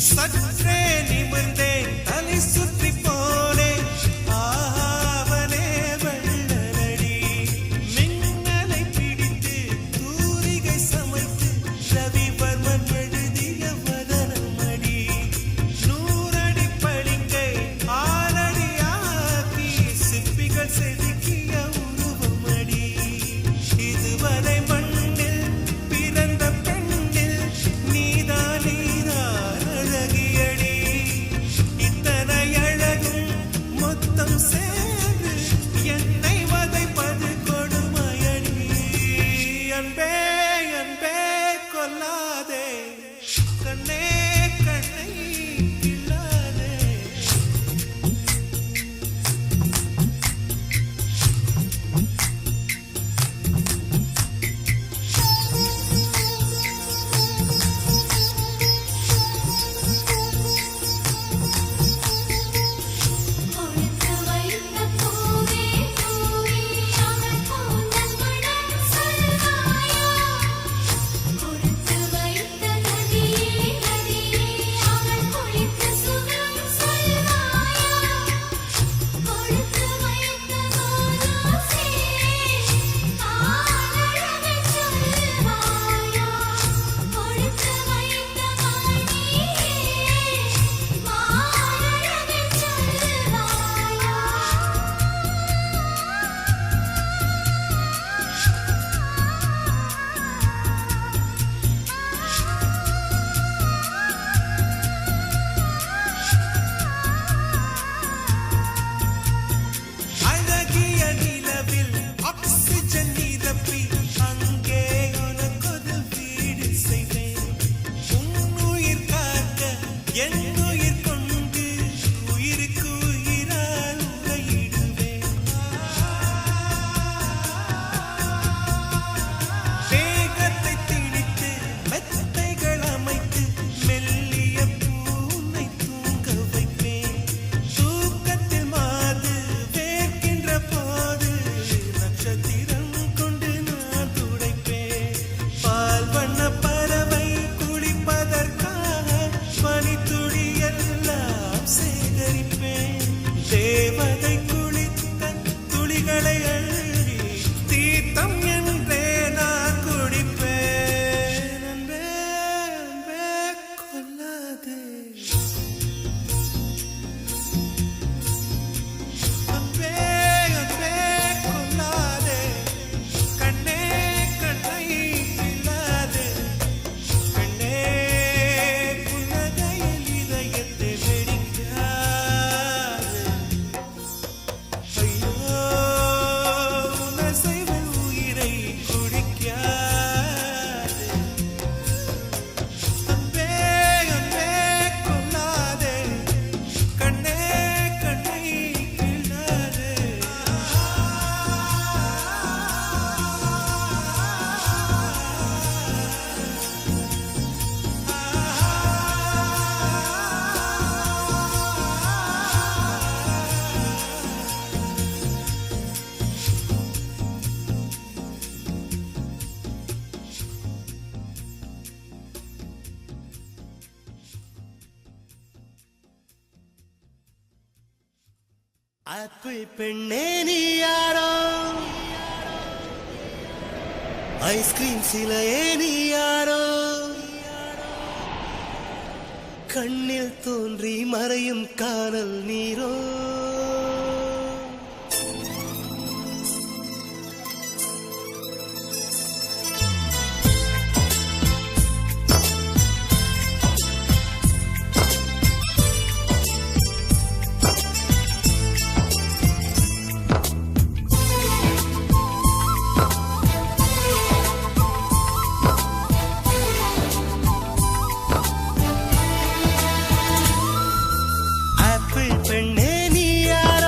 சற்றே நிமிர்ந்தேன் தலை சுற்றி போனேன் ஆவனே வெள்ளனடி மின்னலை பிடித்து தூரிகை சமைத்து ரவிவர்மன் எழுதிய வதனமடி நூறடி பளிங்கை ஆறடியாக்கி சிற்பிகள் செதுக்கிய உருவமடி இதுவரை மண்ணில் பிறந்த பெண்ணில் நீதான் நீதான் அழகியடி இத்தனை அழகும் மொத்தம் சேர்ந்து என்னை வதைப்பது கொடுமையடி அன்பே அன்பே கொல்லாதே கண்ணே கண்ணை கிள்ளாதே கொடுத்து வைத்த பூவே பூவே அவள் கூந்தல் மணம் சொல்வாயா கொடுத்து வைத்த நதியே நதியே அவள் குளித்த சுகம் சொல்வாயா கொடுத்து வைத்த கோலோசே ஆனழகு சொல்வாயா கொடுத்து வைத்த மணியே மானழகு சொல்வாயா அழகிய நிலவில் ஆக்சிஜன் நிரப்பி அங்கே உனக்கொரு வீடு செய்வேன் உன்னுயிர் காக்க என் உயிர் கொண்டு உயிருக்கு உயிரால் உரையிடுவேன் வேகத்தை திணித்து மெத்தைகள் அமைத்து மெல்லிய பூனை தூங்க வைப்பேன் தூக்கத்தில் மாது வேர்க்கின்ற போது நட்சத்திரம் கொண்டு நான் துடைப்பேன் பால் வண்ண பறவை குளிப்பதற்காக பனித்துளி எல்லாம் சேகரிப்பேன் தேவதை குளித்த துளிகளை அள்ளி தீர்த்தம் என்றே நான் குடிப்பேன் அன்பே அன்பே கொல்லாதே அன்பே அன்பே கொல்லாதே கண்ணே கண்ணை கிள்ளாதே கண்ணே புன்னகையில் இதயத்தை வெடிக்காதே ஐயோ உணர்சைவில் உயிரை குடிக்காதே அன்பே அன்பே கொல்லாதே கண்ணே கண்ணை கிள்ளாதே ஆப்பிள் பெண்ணே நீ யாரோ ஐஸ்கிரீம் சிலையே நீ யாரோ கண்ணில் தோன்றி மறையும் காணல் நீரோ ஆப்பிள் பெண்ணே நீ யாரோ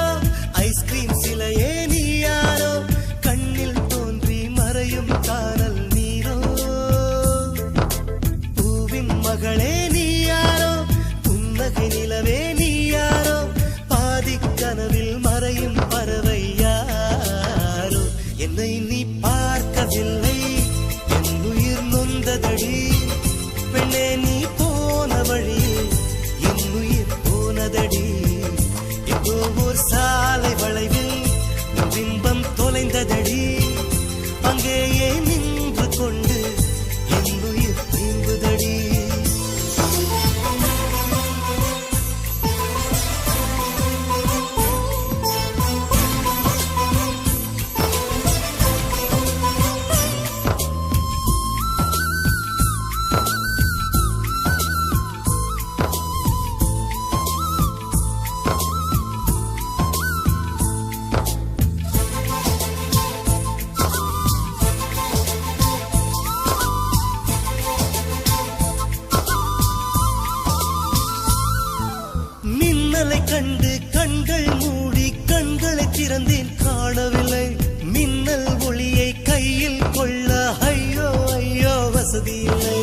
மின்னலை கண்டு கண்கள் மூடி கண்களை திறந்தேன் காணவில்லை மின்னல் ஒளியை கையில் கொள்ள ஐயோ ஐயோ வசதி இல்லை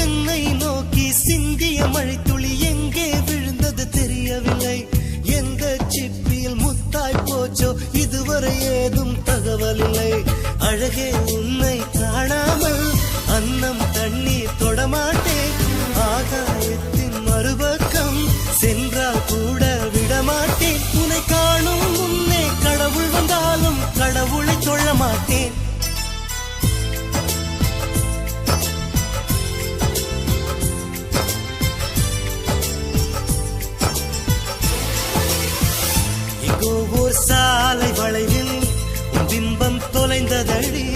என்னை நோக்கி சிந்திய மழைத்துளி எங்கே விழுந்தது தெரியவில்லை எந்த சிப்பியில் முத்தாய் போச்சோ இதுவரை ஏதும் தகவல் இல்லை அழகே உன்னை காணாமல் அன்னம் தண்ணீர் தொடமாட்டேன் ஆகாயத்தின் மறுபக்கம் சென்றால் கூட விடமாட்டேன் உன்னை காணும் முன்னே கடவுள் வந்தாலும் கடவுளை தொழ மாட்டேன் எங்கோ ஓர் சாலை வளைவில் உன் பிம்பம் தொலைந்ததடி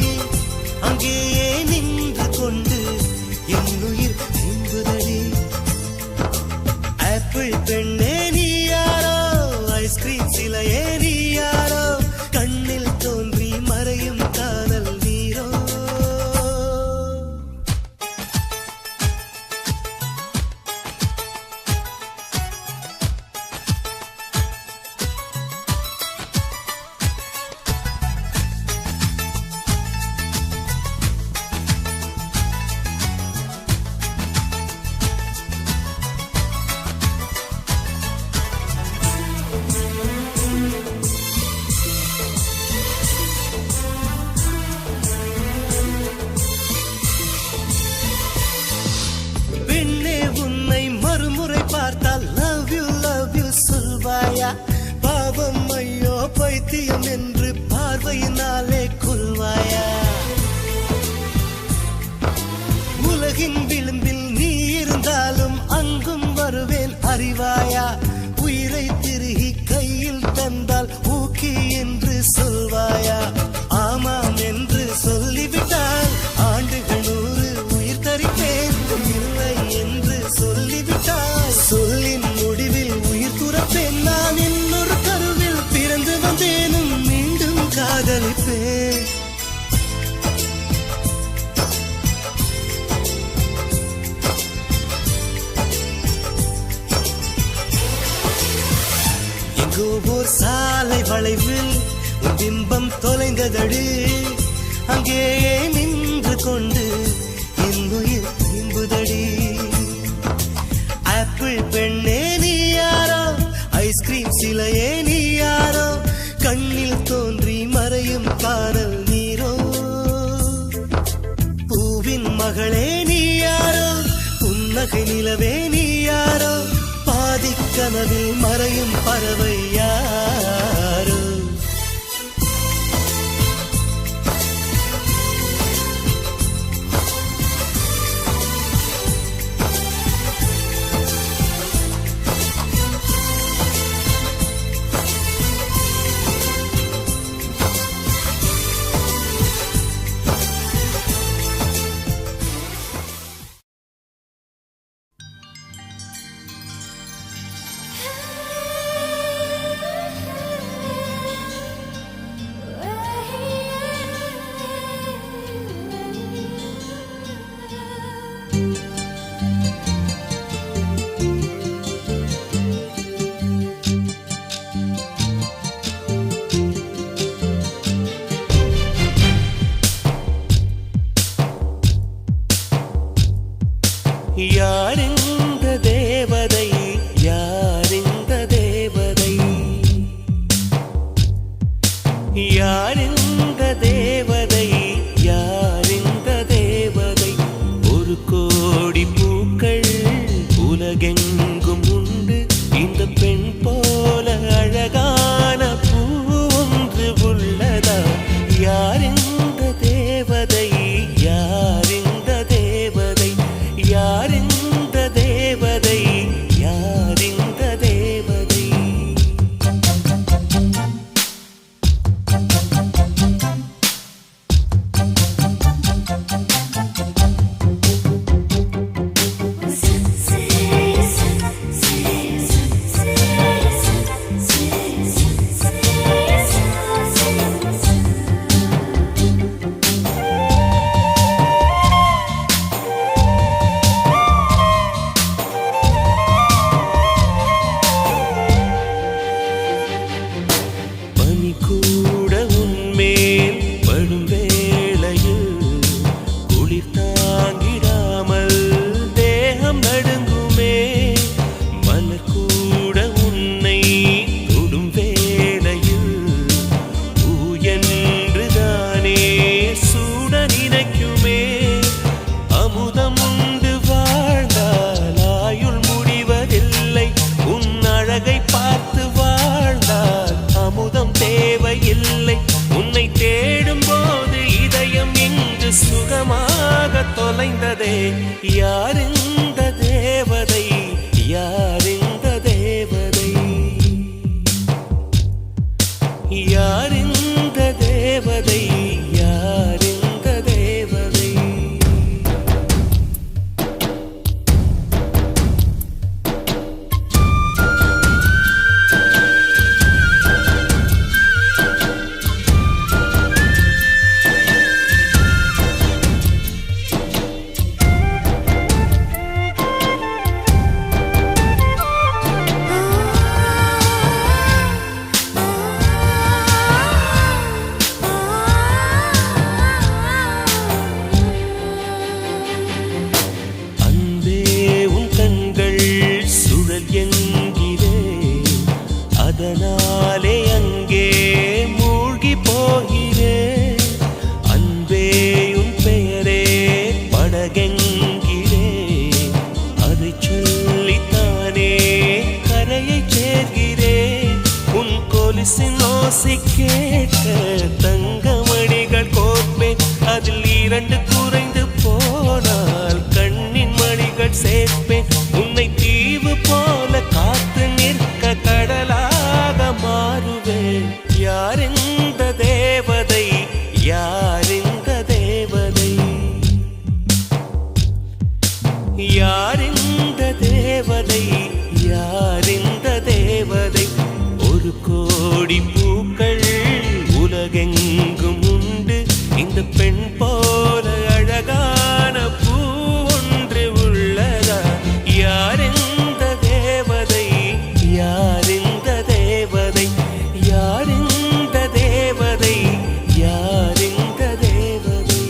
அங்கேயே நின்று கொண்டு என் உயிர் நீங்குதடி ஆப்பிள் பெண்ணே நீ யாரோ ஐஸ்கிரீம் சிலையே நீ யாரோ கண்ணில் தோன்றி மறையும் காதல் நீரோ பெண்ணே உன்னை மறுமுறை பார்த்தால் லவ் யூ சொல்வாயா பாவம் ஐயோ பைத்தியம் என்று பார்வையினாலே கொள்வாயா உலகின் விளிம்பில் நீ இருந்தாலும் அங்கும் வருவேன் அறிவாயா உயிரை திருகி கையில் தந்தால் ஊக்கி என்று சொல்வாயா ஆமாம் என்று சொல்லிவிட்டால் ஆண்டுகள் 100 உயிர் தரிப்பேன் இல்லை என்று சொல்லிவிட்டால் சொல்லின் முடிவில் உயிர் துறப்பேன் நான் இன்னொரு கருவில் பிறந்து வந்தேனும் மீண்டும் காதலிப்பேன் எங்கோ ஓர் சாலை வளைவில் உன் பிம்பம் தொலைந்ததடி அங்கேயே நின்று கொண்டு என் உயிர் நீங்குதடி ஆப்பிள் பெண்ணே நீ யாரோ ஐஸ்கிரீம் சிலையே நீ யாரோ கண்ணில் தோன்றி மறையும் காணல் நீரோ பூவின் மகளே நீ யாரோ புன்னகை நிலவே நீ யாரோ பாதிக் கனவில் மறையும் பறவை யாரோ யாரிந்த தேவதை யாரிந்த தேவதை யாரிந்த தேவதை யாரிந்த தேவதை ஒரு கோடி பூக்கள் உலகெங்கும் உண்டு இந்த பெண் போல அழகான பூ ஒன்று உள்ளதா யாரிந்த தேவதை யாரிந்த தேவதை யாரிந்த தேவதை யாரிந்த தேவதை Sen யார் இந்த தேவதை யார் இந்த தேவதை யார் இந்த தேவதை யார் இந்த தேவதை அதனாலே அங்கே மூழ்கி போகிறேன் அன்பே உன் பெயரே படகெங்கிறேன் அதை சொல்லித்தானே கரையை சேர்கிறேன் உன் கொலுசின் ஓசை கேட்க தங்கமணிகள் கோர்ப்பேன் அதில் 2 குறைந்து போனால் கண்ணின் மணிகள் சேர்ப்பேன் உன்னை தீவு போல காத்து நிற்க கடலாக மாறுவேன் யார் இந்த தேவதை யார் இந்த தேவதை யார் இந்த தேவதை யார் இந்த தேவதை ஒரு கோடி பூக்கள் உலகெங்கும் உண்டு இந்த பெண் போல அழகான பூ ஒன்று உள்ளதா யார் இந்த தேவதை யார் இந்த தேவதை யார் இந்த தேவதை யார் இந்த தேவதை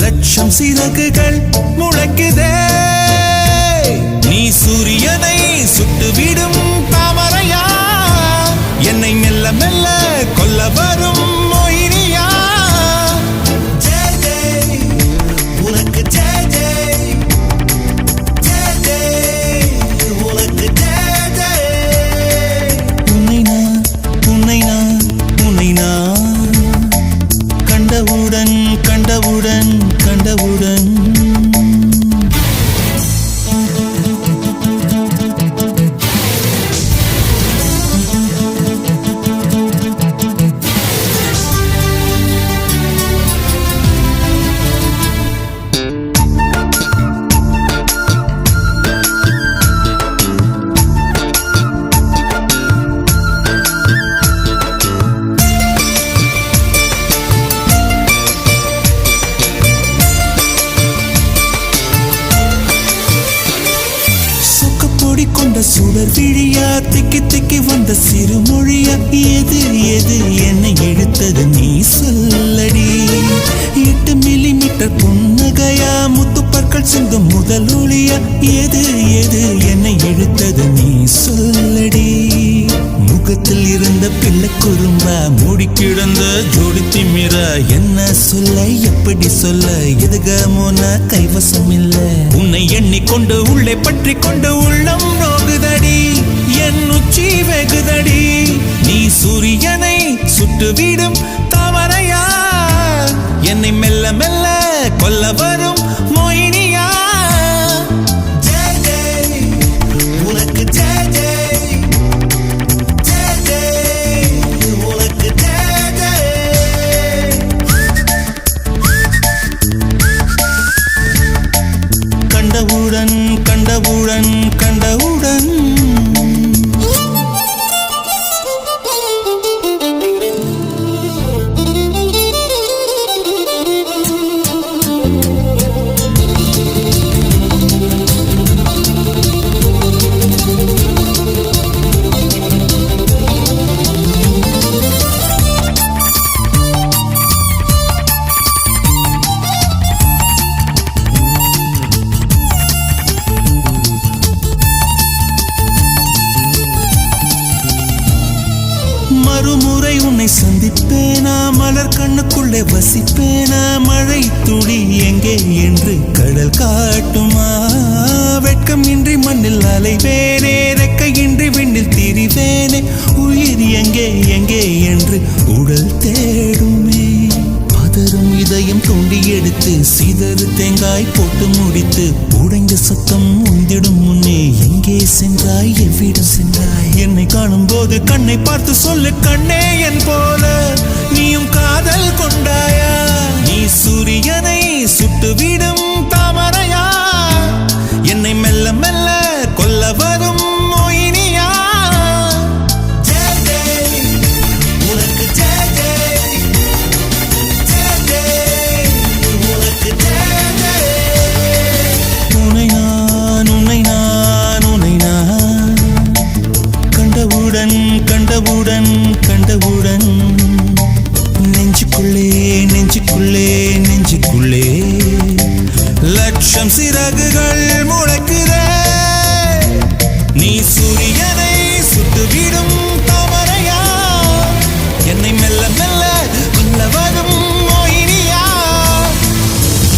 லட்சம் சிறகுகள் முளைக்குதே நீ சூரியனை சுட்டுவிடும் தாமரையா என்னை மெல்ல மெல்ல கொல்ல வரும் மொயினியா ஜெய் ஜெய் உனக்கு ஜெய் ஜெய் ஜெய் ஜெய் உனக்கு ஜெய் ஜெய் உன்னை நான் கண்டவுடன் கொண்ட சுடர் விழியா திக்கி திக்கி வந்த சிறுமொழியா எது எது என்னை இழுத்தது நீ சொல்லடி 8 மில்லிமீட்டர் புன்னகையா முத்துப்பற்கள் சிந்தும் முதல் ஒளியா எது எது என்னை இழுத்தது நீ சொல்லடி முகத்தில் இருந்த பிள்ளை குறும்பா மூடி கிடந்த ஜோடி திமிர என்ன சொல்ல எப்படி சொல்ல எதுகமோன கைவசம் இல்ல உன்னை எண்ணிக்கொண்டு உள்ளே பற்றி கொண்டு உள்ளம் நோகுதடி என் உச்சி வெகுதடி நீ சூரியனை சுட்டுவிடும் தாமரையா என்னை மெல்ல மெல்ல கொல்ல வரும் மொயினியா ஜெய் ஜெய் உனக்கு ஜெய் ஜெய் ஜெய் ஜெய் உனக்கு ஜெய் ஜெய் கண்டவுடன் உன்னை சந்திப்பேனா மலர் கண்ணுக்குள்ளே வசிப்பேனா மழை துளி எங்கே என்று கடல் காட்டுமா வெட்கம் இன்றி மண்ணில் அலைவேனே ரெக்கையின்றி விண்ணில் திரிவேனே உயிர் எங்கே எங்கே என்று உடல் தேடுமே பதறும் இதயம் தோண்டி எடுத்து சிதறு தேங்காய் போட்டு முடித்து உடைந்த சத்தம் உந்திடும் முன்னே எங்கே சென்றாய் எவ்விடம் சென்றாய் என்னை காணும் போது கண்ணை பார்த்து சொல்லு கண்ணே என் போல நீயும் காதல் கொண்டாயா நீ சூரியனை சுட்டுவிடும் தாமரையா என்னை மெல்ல மெல்ல கொல்ல வரும் மோகினியா ஜெய் ஜெய் உனக்கு ஜெய் ஜெய் ஜெய் ஜெய் உனக்கு ஜெய் ஜெய் உன்னை நான் உன்னை நான் உன்னை நான் கண்டவுடன் கண்டவுடன் கண்டவுடன் நெஞ்சுக்குள்ளே நெஞ்சுக்குள்ளே நெஞ்சுக்குள்ளே லட்சம் சிறகுகள் முளைக்குதே நீ சூரியனை சுட்டுவிடும் தாமரையா என்னை மெல்ல மெல்ல கொல்ல வரும் மோகினியா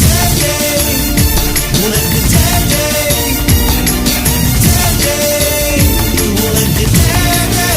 ஜெய் ஜெய் உனக்கு ஜெய் ஜெய் ஜெய் ஜெய் உனக்கு ஜெய் ஜெய்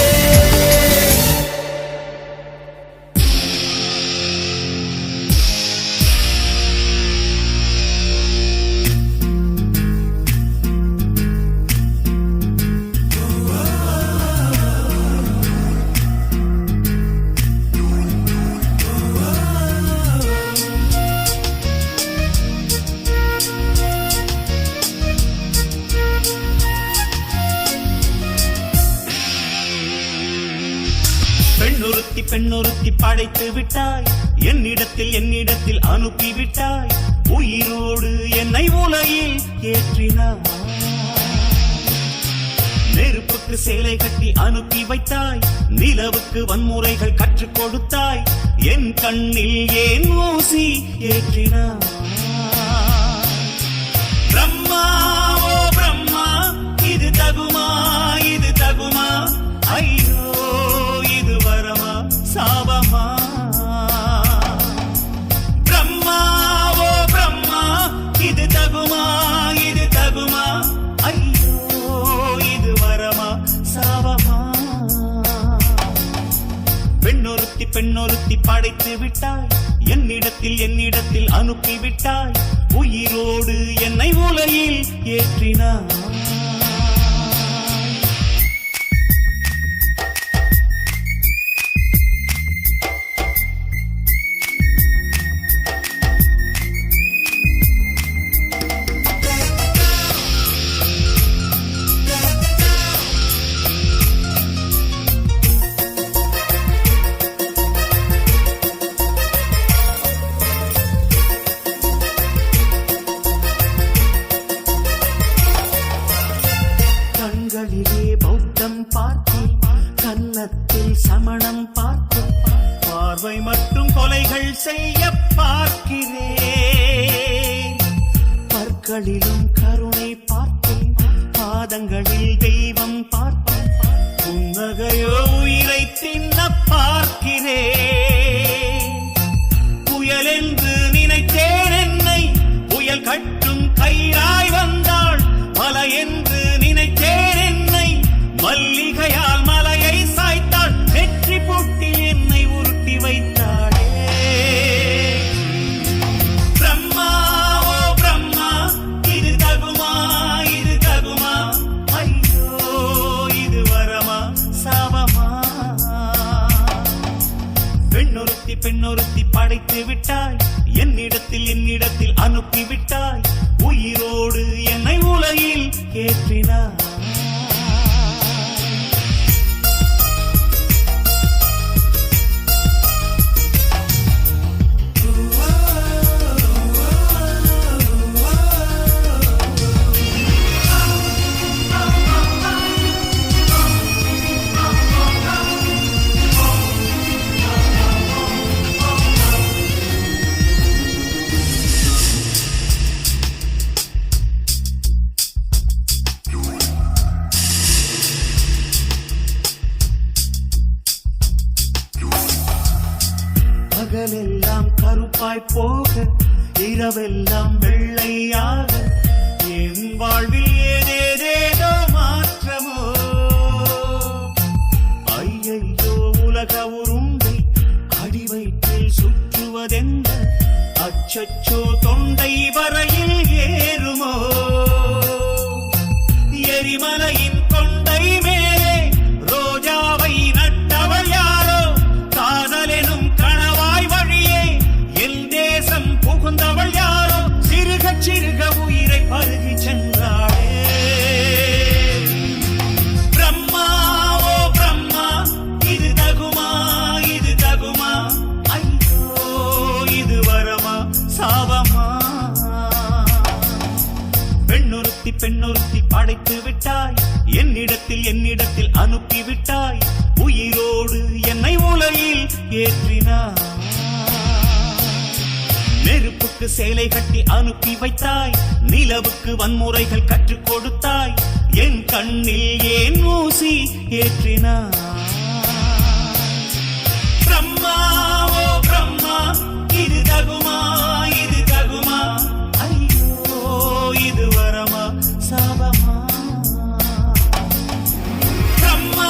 பெண்ணொருத்தி பெண்ணொருத்தி படைத்து விட்டாய் என்னிடத்தில் அனுப்பி விட்டாய் உயிரோடு என்னை உலகில் ஏற்றினாய் நெருப்புக்கு சேலை கட்டி அனுப்பி வைத்தாய் நிலவுக்கு வன்முறைகள் கற்றுக் கொடுத்தாய் என் கண்ணில் ஏன் ஊசி ஏற்றினாய் பிரம்மா ஓ பிரம்மா இது தகுமா இது தகுமா ஐயோ இது வரமா சாபமா பிரம்மா ஓ பிரம்மா இது தகுமா இது தகுமா ஐயோ இது வரமா சாபமா பெண்ணொருத்தி பெண்ணொருத்தி படைத்து விட்டாய் என்னிடத்தில் அனுப்பி விட்டாய் உயிரோடு என்னை உலகில் ஏற்றினாய் கண்களிலே பௌத்தம் பார்த்தேன் கன்னத்தில் சமணம் பார்த்தேன் பார்வை மற்றும் கொலைகள் செய்ய பார்க்கிறேன் பற்களிலும் கருணை பார்த்தேன் பாதங்களில் தெய்வம் பார்த்தேன் புன்னகையோ உயிரை தின்ன பார்க்கிறேன் புயல் என்று நினைத்தேன் என்னை புயல் கட்டும் கயிறாய் வந்தாள் மலை என்று நினைத்தேன் என்னை மல்லிகையால் மலையை சாய்த்தாள் வெற்றி போட்டி என்னை உருட்டி வைத்தாளே பிரம்மா ஓ பிரம்மா இது தகுமா இது தகுமா ஐயோ இது வரமா சாபமா பெண்ணொருத்தி பெண்ணொருத்தி படைத்து விட்டாய் என்னிடத்தில் அனுப்பி விட்டாய் உயிரோடு என்னை உலகில் ஏற்றினாய் பகலெல்லாம் கருப்பாய் போக இரவெல்லாம் வெள்ளையாக என் வாழ்வில் ஏதேதேதோ மாற்றமோ ஐயையோ உலக உருண்டை அடி வயிற்றில் சுற்றுவதென்ன அச்சச்சோ தொண்டை வரையில் ஏறுமோ எரிமலையின் கொண்டை மேலே ரோஜாவை நட்டவள் யாரோ காதலெனும் கணவாய் வழியே என் தேசம் புகுந்தவள் யாரோ சிறுக சிறுக உயிரை பருகி சென்றாளே பிரம்மா ஓ பிரம்மா இது தகுமா இது தகுமா ஐயோ இது வரமா சாபமா பெண்ணொருத்தி பெண்ணொருத்தி படைத்து விட்டாய் என்னிடத்தில் அனுப்பி விட்டாய் உயிரோடு என்னை உலகில் ஏற்றினாய் நெருப்புக்கு சேலை கட்டி அனுப்பி வைத்தாய் நிலவுக்கு வன்முறைகள் கற்றுக் கொடுத்தாய் என் கண்ணில் ஏன் ஊசி ஏற்றினாய் பிரம்மா ஓ பிரம்மா இது தகுமா இது தகுமா ஐயோ இது வரமா சாபமா பிரம்மா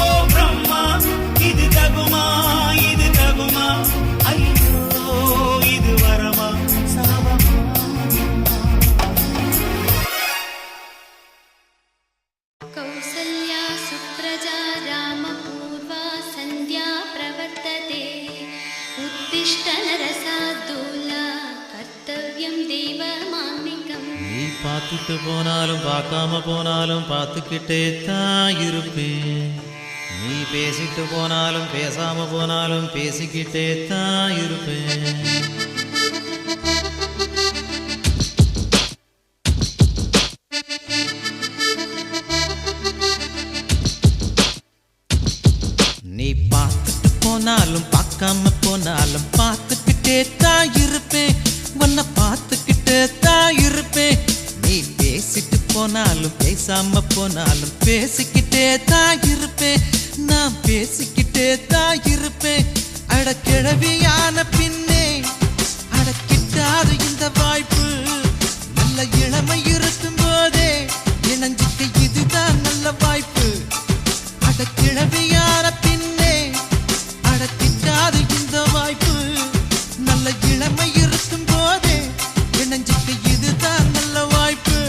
ஓ பிரம்மா இது தகுமா இது தகுமா ஐயோ இது வரமா சாபமா कौसल्या सुप्रजा रामपूर्वा सन्ध्या प्रवर्तते उत्तिष्ठ नरसार्दूला कर्तव्यं देवमान्निकम् நீ பார்த்துட்டு போனாலும் பார்க்காம போனாலும் பார்த்துக்கிட்டே தான் இருப்பேன் நீ பேசிட்டு போனாலும் பேசாம போனாலும் பேசிக்கிட்டே தான் இருப்பேன் நீ பார்த்துட்டு போனாலும் பார்க்காம போனாலும் பார்த்துக்கிட்டே தான் இருப்பேன் உன்னை பார்த்துக்கிட்டே தான் இருப்பேன் நீ பேசிட்டு போனாலும் பேசாம போனாலும் பேசிக்கிட்டே தான் இருப்பேன் நான் பேசிக்கிட்டே தான் இருப்பேன் அட கிழவியான பின்னே அடக்கிட்டாது இந்த வாய்ப்பு நல்ல இளமை இருக்கும் போதே இணைஞ்சிக்க இதுதான் நல்ல வாய்ப்பு அட கிழவியான பின்னே அடக்கிட்டாது இந்த வாய்ப்பு நல்ல இளமை இருக்கும் போதே இணைஞ்சிக்க இதுதான் நல்ல வாய்ப்பு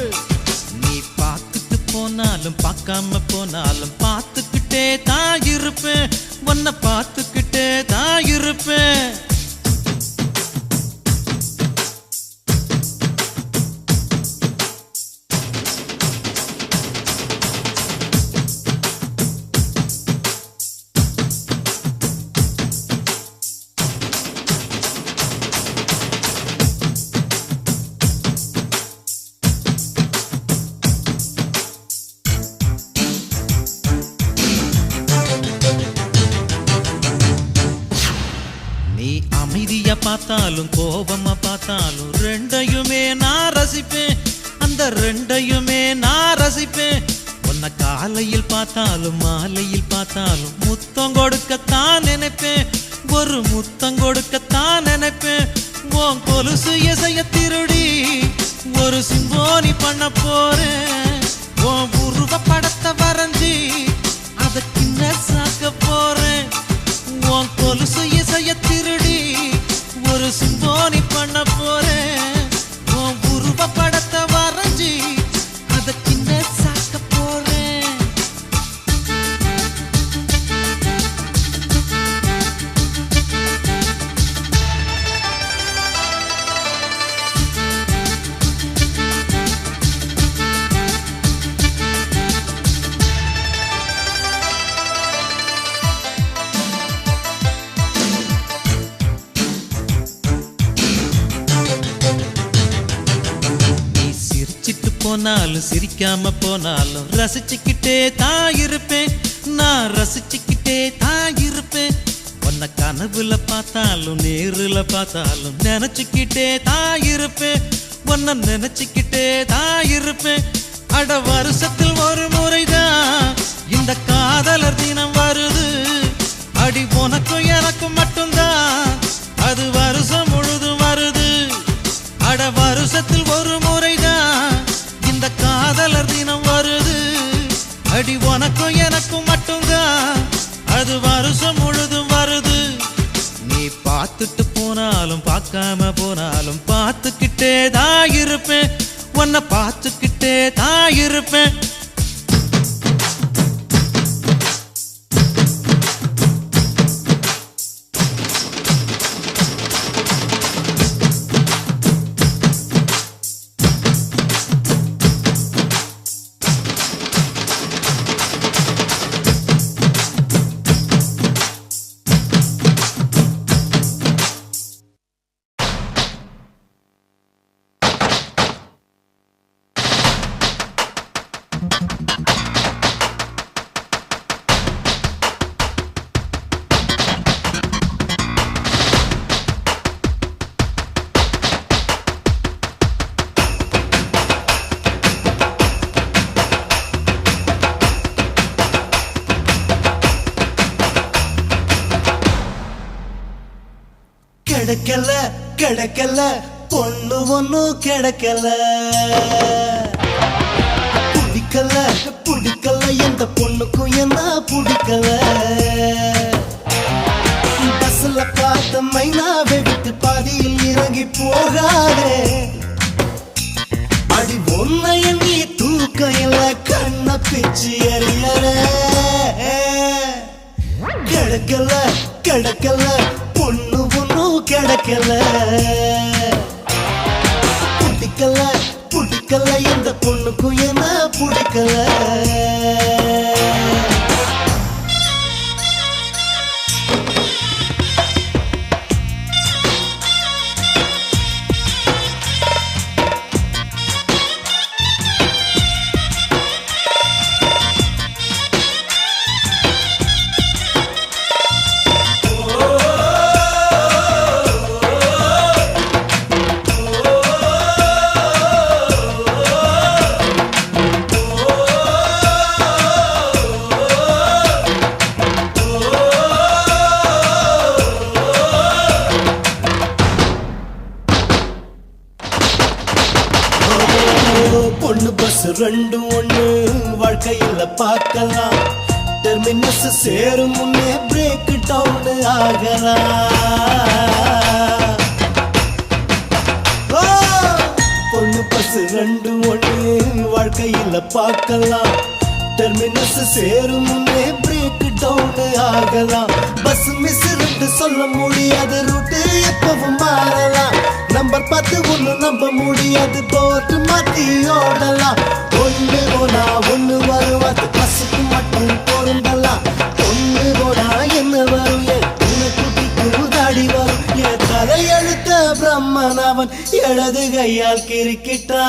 நீ பார்த்துட்டு போனாலும் பார்க்காம போனாலும் பார்த்துக்கிட்டே தான் இருப்பேன் உன்னை பார்த்துக்கிட்டே தான் இருப்பேன் நீ அமைதியா பார்த்தாலும் கோபமா பார்த்தாலும் ரெண்டையுமே நான் ரசிப்பேன் அந்த ரெண்டையுமே நான் ரசிப்பேன் உன்னை காலையில் பார்த்தாலும் மாலையில் பார்த்தாலும் முத்தம் கொடுக்கத்தான் நினைப்பேன் ஒரு முத்தம் கொடுக்கத்தான் நினைப்பேன் உன் கொலுசு இசைய திருடி ஒரு சிம்போனி பண்ண போறேன் உன் உருவ படத்தை வரைஞ்சி அதை கிண்ண சாக்க போறேன் உன் கொலுசு இசைய திருடி ஒரு சிம்போனி பண்ண போறேன் உன் உருவ படத்தை வரைஞ்சி அதை கிண்ண சாக்க போறேன் நீ சிரிச்சிட்டு போனாலும் சிரிக்காம போனாலும் ரசிச்சுக்கிட்டே தான் இருப்பேன் நான் ரசிச்சுக்கிட்டே தான் இருப்பேன் உன்னை கனவுல பார்த்தாலும் நேருல பார்த்தாலும் நினைச்சுக்கிட்டே தான் இருப்பேன் உன்னை நினைச்சுக்கிட்டே தான் இருப்பேன் அட வருஷத்தில் ஒரு முறைதான் இந்த காதலர் தினம் வருது அடி உனக்கும் எனக்கும் மட்டும்தான் அடி உனக்கும் எனக்கும் மட்டும்தான் அது வருஷம் முழுதும் வருது. நீ பார்த்துட்டு போனாலும் பார்க்காம போனாலும் பார்த்துக்கிட்டே தான் இருப்பேன், உன்னை பார்த்துக்கிட்டே தான் இருப்பேன். கிடைக்கல கிடைக்கல பொண்ணு ஒண்ணும் கிடைக்கல, பிடிக்கல பிடிக்கல எந்த பொண்ணுக்கும் என்ன பிடிக்கல. பஸ்ல பார்த்த மைனாவை விட்டு பாதியில் இறங்கி போகாதே, அடி ஒன்ன எண்ணி தூக்கையில கண்ண பிச்சு எறியற. கிடைக்கல கிடைக்கல பொண்ணு ஒண்ணும் கிடைக்கல, பிடிக்கல பிடிக்கல எந்த பொண்ணுக்கும் என்ன பிடிக்கல. பொண்ணு பஸ் ரெண்டும் ஒண்ணு வாழ்க்கையில பார்க்கலாம், டெர்மினஸ் சேரும் முன்னே பிரேக் டவுன் ஆகலாம். பொண்ணு பஸ் ரெண்டும் ஒண்ணு வாழ்க்கையில பார்க்கலாம், டெர்மினஸ் சேரும் முன்னே பிரேக் டவுன் ஆகலாம். பஸ் மிஸ் ரெண்டு சொல்ல முடியாது, ரூட்டு எப்பவும் மாறலாம். நம்பர் பார்த்து ஒண்ணு நம்ப முடியாது, போட்டு மாத்தி ஓடலாம். ஒண்ணு போனா ஒண்ணு வரும், அது பஸ்ஸுக்கு மட்டும் பொருந்தலாம். ஒண்ணு போனா என்ன வரும், என் குட்டிக்கு தாடி வரும். என் தலையெழுத்த பிரம்மன் அவன் இடது கையால் கிரிக்கிட்டா.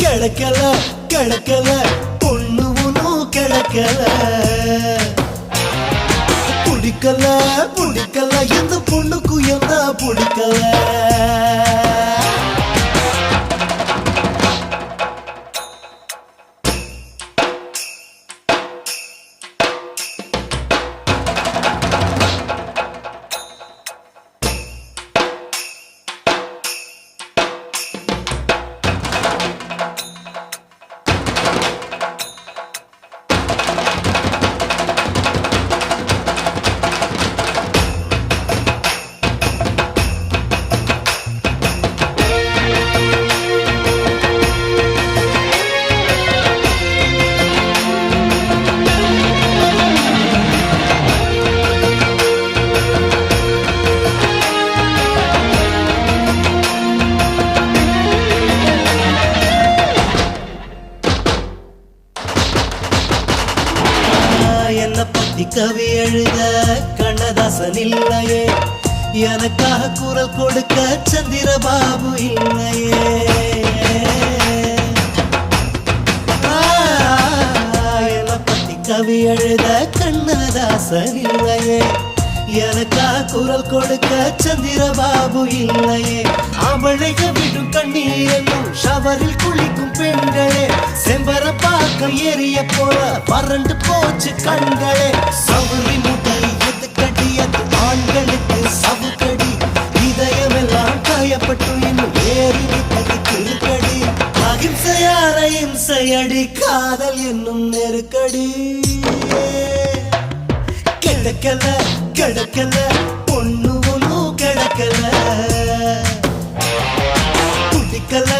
கிடைக்கல கிடைக்கல பொண்ணு ஒண்ணும் கிடைக்கல, பிடிக்கல பிடிக்கல எந்த பொண்ணுக்கும் என்ன பிடிக்கல. என்ன பத்தி கவி எழுத கண்ணதாசன் இல்லையே, எனக்காக குரல் கொடுக்க சந்திரபாபு இல்லையே. என்ன பத்தி கவி எழுத கண்ணதாசன் இல்லையே, எனக்காக குரல் கொடுக்க சந்திரபாபு இல்லையே. அவளைக விடும் கண்ணீர் என்னும் ஷவரில் குளிக்கும் பெண்களே, செம்பர பாக்கம் ஏறிய போல வறண்டு போச்சு கண்களே. சவுரி முடி எதுக்கடி அது ஆண்களுக்கு சவுக்கடி, இதயமெல்லாம் காயப்பட்டு இன்னும் ஏறி விட்டது திருக்கடி. அகிம்சையான இம்சையடி காதல் என்னும் நெருக்கடி கிடக்கல கிடக்கல பொண்ணு ஒன்னும் கிடக்கல பிடிக்கல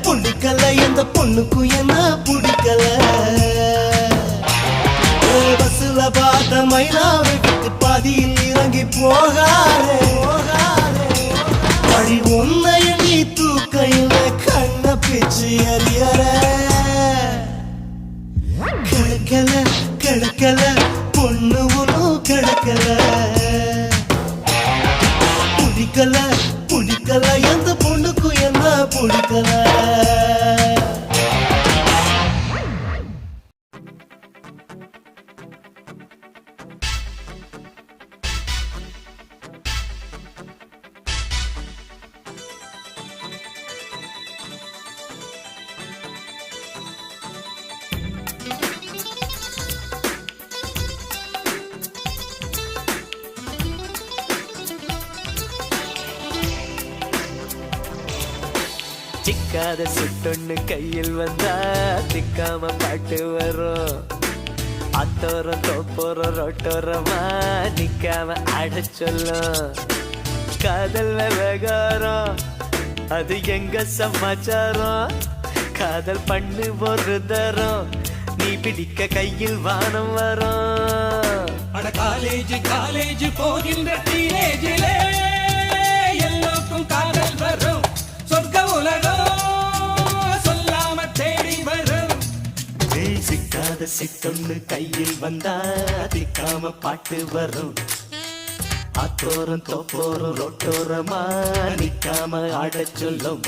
பிடிக்கல எந்த பொண்ணுக்கும் என்ன பிடிக்கல பஸ்ல பார்த்த மயிலாவை விட்டு பாதியில் இறங்கி போகாதே படி உன்னைய நீ தூக்கையில கண்ண பிச்சு அறியற கிடக்கல கிடக்கல பொண்ணு ஒன்னும் கிடக்கல பிடிக்கல பிடிக்கல எந்த பொண்ணுக்கும் என்ன பிடிக்கல சிக்காத சுட்டொன்னு கையில் வந்தா திக்காம பாட்டு வரும் அத்தோரம் தோப்போரம் ரொட்டோரமா நிக்காம ஆட சொல்லும் காதல் விவகாரம் அது எங்க சமாச்சாரம் காதல் பண்ணு ஒரு தரம் நீ பிடிக்க கையில் வானம் வரும் அட காலேஜ் காலேஜ் போகின்ற டீனேஜிலே எல்லோருக்கும் காதல் வரும் சொர்க்க உலகம் சொல்லாம தேடி வரும் சிக்காத சிக்கொன்னு கையில் வந்தா திக்காம பாட்டு வரும் அத்தோரம் தோப்போரம் ரொட்டோரமா நிக்காம ஆட சொல்லும்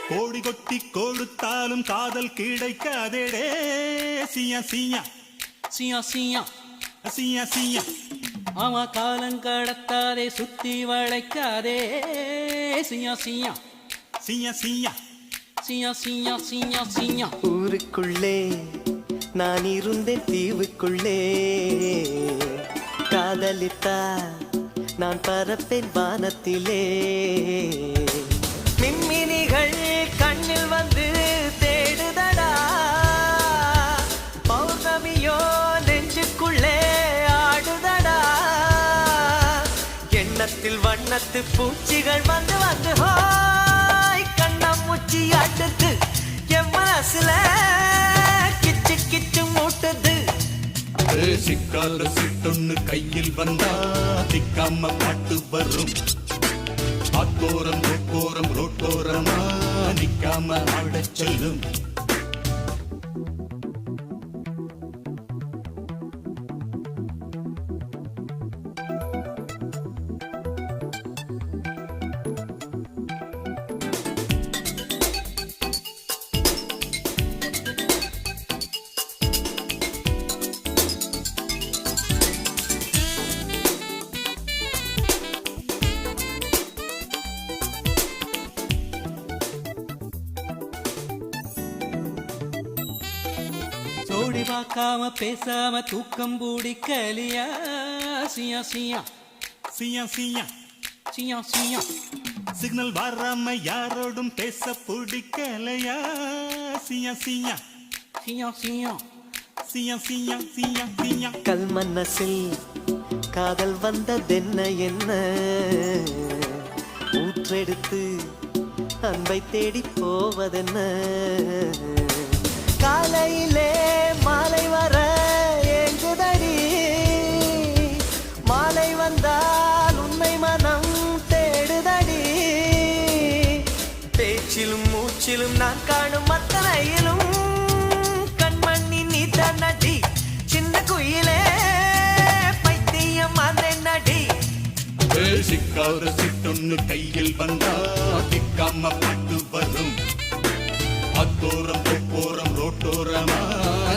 கோடி கொட்டி கொடுத்தாலும் காதல் கிடைக்காதேடே சியா சியா சியா சியா சியா சியா ஆமா காலங்கடத்தாதே சுத்தி வளைக்காதே சியா சியா சியா சியா சியா சியா சியா சியா ஊருக்குள்ளே நான் இருந்தேன் தீவுக்குள்ளே காதலித்தா நான் பறப்பேன் வானத்திலே மின்மினிகள் கண்ணில் வந்து தேடுதடா பௌர்ணமியோ நெஞ்சுக்குள்ளே ஆடுதடா எண்ணத்தில் வண்ணத்து பூச்சிகள் வந்து வந்து ஹாய் கண்ணம் முச்சி அடுத்து என் மனசுல கிச்சு கிச்சு மூட்டுது சிக்காத சிட்டொன்னு கையில் வந்தா திக்காம பாட்டு வரும் அத்தோரம் தோப்போரம் ரோட்டோரமா நிக்காம ஆட சொல்லும் ஜோடி பார்க்காம பேசாம தூக்கம் பூடிக்கலியா சியா சியா சியா சியா சியா சியா சிக்னல் வராம யாரோடும் பேச பிடிக்கலையா சியா சியா சியா சியா சியா சியா சியா சியா கல் மனசில் காதல் வந்ததென்ன என்ன ஊற்றெடுத்து அன்பை தேடி போவதென்ன காலையிலே மாலை வர ஏங்குதடி மாலை வந்தால் உண்மை மனம் தேடுதடி பேச்சிலும் மூச்சிலும் நான் காணும் அத்தனையிலும் கண்மணி நீ தன்னடி சின்ன குயிலே பைத்தியம் அந்த நடி சிக்காத சிட்டொன்னு கையில் வந்தா திக்காம பாட்டு வரும். அத்தோரம் தொப்போரம் ரோட்டோரமா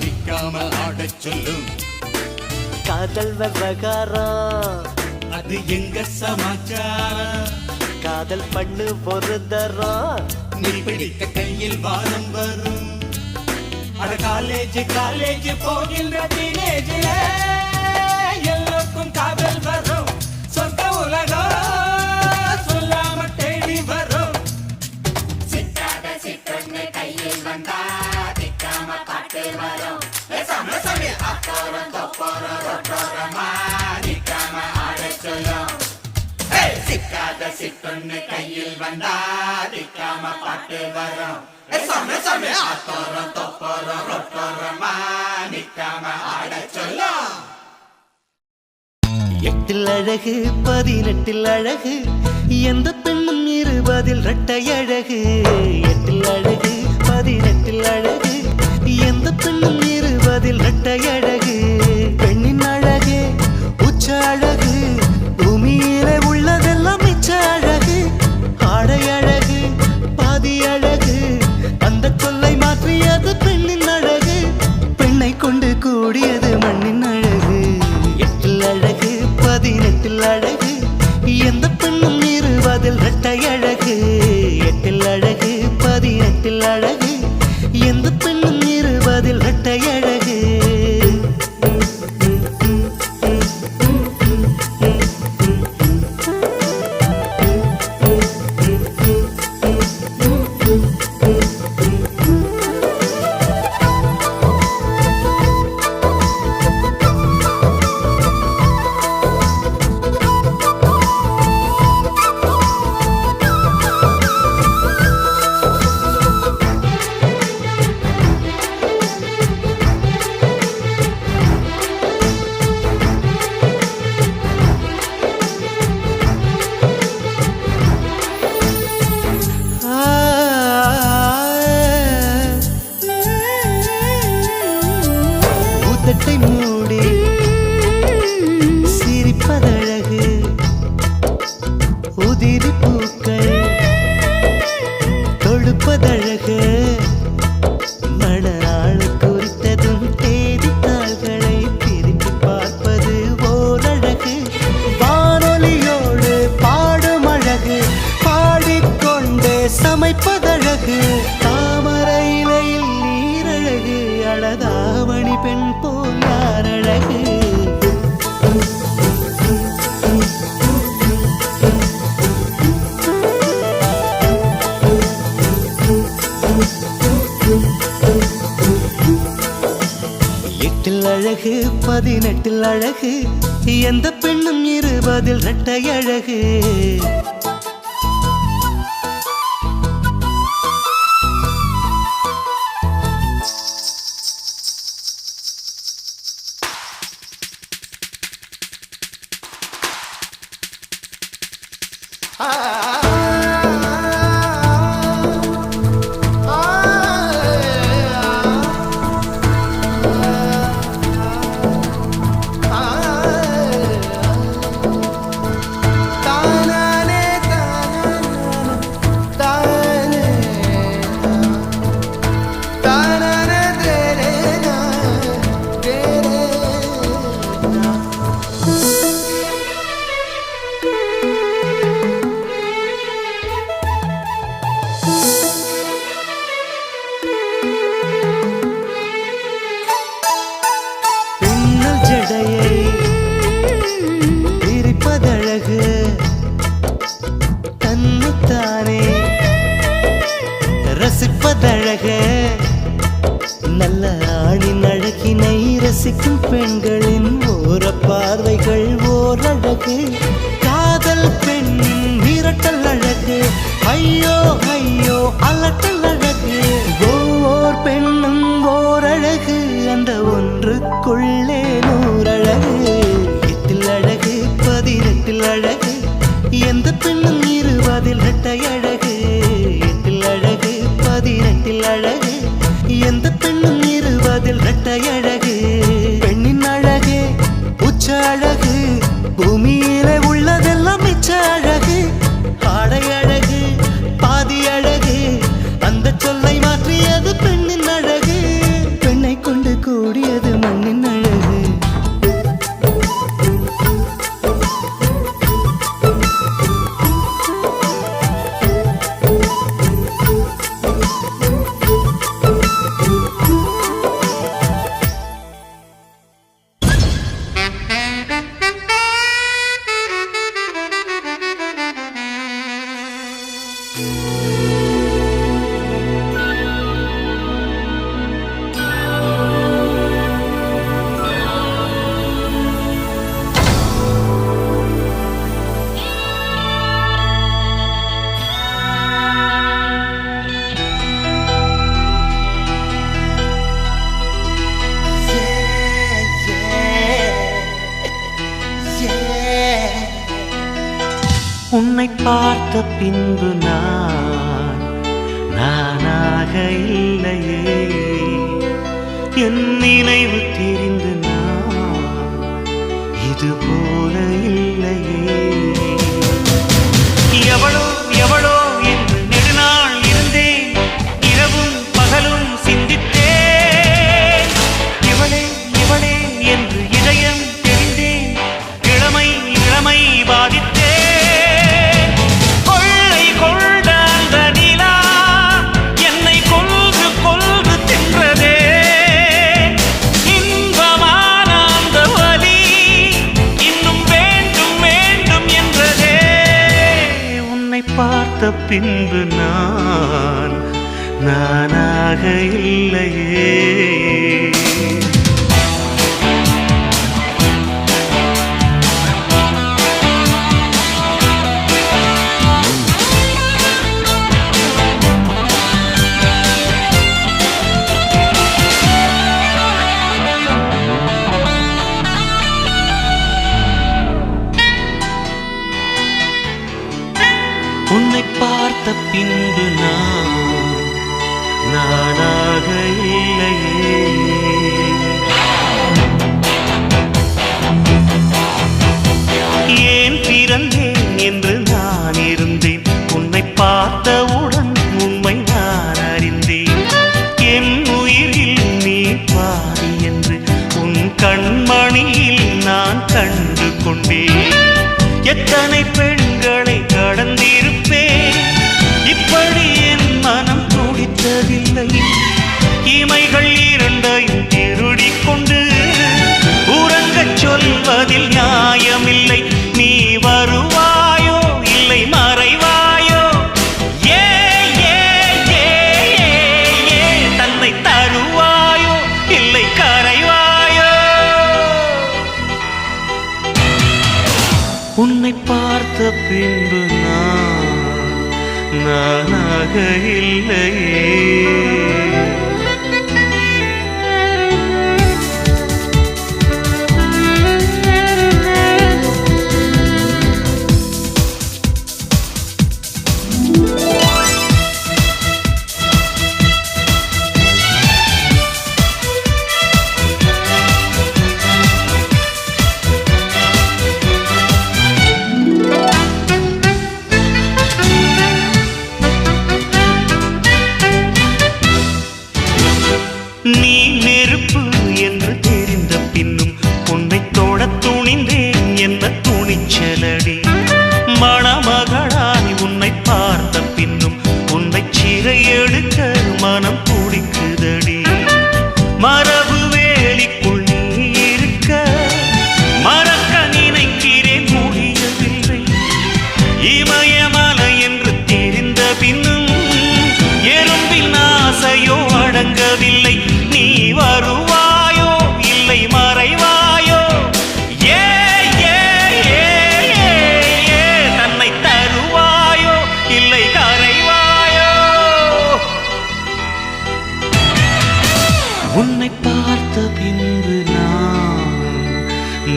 நிக்காம ஆடச் சொல்லும். காதல் விவகாரம் அது எங்க சமாச்சாரம். காதல் பண்ணு ஒரு தரம். நீ பிடித்த கையில் வானம் வரும். அட காலேஜ் காலேஜ் போகின்ற டீனேஜில எல்லோருக்கும் காதல் வரும். சொந்த உலகம் சொல்லாம தேடி வரும். சிக்காத சிட்டொன்னு கையில் வந்தா திக்காம பாட்டு வரும். அத்தோரம் தொப்போரம் ரோட்டோரமா நிக்காம ஆடச் சொல்லும். சிக்காத சிட்டொன்னு கையில் வந்தா திக்காம பாட்டு வரும். அத்தோரம் தொப்போரம் ரோட்டோரமா நிக்காம ஆடச் சொல்லும். எட்டில் அழகு 18 அழகு எந்த பெண்ணும் 20 இரட்டை அழகு. எட்டில் அழகு 18 அழகு எந்த பெண்ணும் 20 இரட்டை அழகு. பெண்ணின் அழகு உச்ச அழகு பூமியிலே உள்ளதெல்லாம் மிச்ச அழகு. ஆடை அழகு பாதி அழகு அந்த கொல்லை மாற்றியது பெண்ணின் அழகு. பெண்ணை கொண்டு கூடியது மண்ணின் அழகு. எட்டில் அழகு 18 அழகு எந்த பெண்ணும் 20 இரட்டை அழகு. எட்டில் அழகு 18 அழகு எந்த பெண்ணும் 20 இரட்டை அழகு. ஊத்தட்டை மூடி சிரிப்பதழகு உதிரி பூக்கள் தொடுப்பதழகு. மணநாள் குறித்ததும் தேதித்தாள்களை திருப்பி பார்ப்பது ஓரழகு. வானொலியோடு பாடும் அழகு பாடிக்கொண்டே சமைப்பதழகு. தாமரை இலையில் நீரழகு அழகாமணி பெண் போல் யாரழகு. எட்டில் அழகு 18 அழகு எந்த பெண்ணும் 20 இரட்டை அழகு. ரசிப்பதழகே நல்ல ஆணின் அழகினை ரசிக்கும் பெண்களின் ஓர பார்வைகள் ஓரழகு. காதல் பெண்ணின் மிரட்டல் அழகு ஐயோ ஐயோ அலட்டல் அழகு. ஒவ்வொரு பெண்ணும் ஓரழகு அந்த ஒன்றுக்குள்ளே நூறழகு. எட்டில் அழகு 18 அழகு எந்த பெண்ணும் 20 இரட்டை அழகு. எட்டில் அழகு 18 அழகு எந்த பெண்ணும் 20 இரட்டை அழகு. பெண்ணின் அழகு உச்ச அழகு பூமியிலே உள்ளதெல்லாம் உன்னை பார்த்த பின்பு நானாக இல்லையே, என் நினைவு தெரிந்து இது போல இல்லையே. எவளோ எவளோ என்று நெடுநாள் இருந்தேன், இரவும் பகலும் சிந்தித்தேன். இவளே இவளே என்று இதயம் தெரிந்தேன், இளமை இளமை பாதித்தேன். கொள்ளை கொண்ட அந்த நிலா என்னை கொல்கு கொல்கு தின்றதே. இன்பமான அந்த வலி இன்னும் வேண்டும் வேண்டும் என்றதே. உன்னை பார்த்த பின்பு நானாக இல்லையே. உன்னை பார்த்த பின்பு நானாக இல்லையே. ஏன் பிறந்தேன் என்று நான் இருந்தேன், உன்னை பார்த்தவுடன் உண்மை நான் அறிந்தேன். என் உயிரில் நீ பாதி என்று உன் கண்மணியில் நான் கண்டு கொண்டேன். எத்தனை பெண்களை கடந்திருப்பேன், இப்படி என் மனம் துடித்ததில்லை. இமைகள் இரண்டையும் திருடிக் கொண்டு உறங்கச் சொல்வதில் நியாயமில்லை. நீ வருவாயோ இல்லை மறைவாயோ, ஏ ஏ ஏ ஏ தன்னை தருவாயோ இல்லை கரைவாயோ. உன்னை பார்த்த பின்பு நானாக இல்லையே. நீ நெருப்பு என்று தெரிந்த பின்னும் உன்னை தொட துணிந்தேன், என்ன துணிச்சலடி. மணமகளாய் உன்னை பார்த்த பின்னும் உன்னை சிறை எடுக்க மனம் துடிக்குதடி. மரபு வேலிக்குள் நீ இருக்க மறக்க நினைக்கிறேன், முடியவில்லை. இமயமலை என்று தெரிந்த பின்னும் எறும்பின் ஆசையோ அடங்கவில்லை. நீ வருவாயோ இல்லை மறைவாயோ, ஏ ஏ ஏ ஏ தன்னை தருவாயோ இல்லை கரைவாயோ. உன்னை பார்த்த பின்பு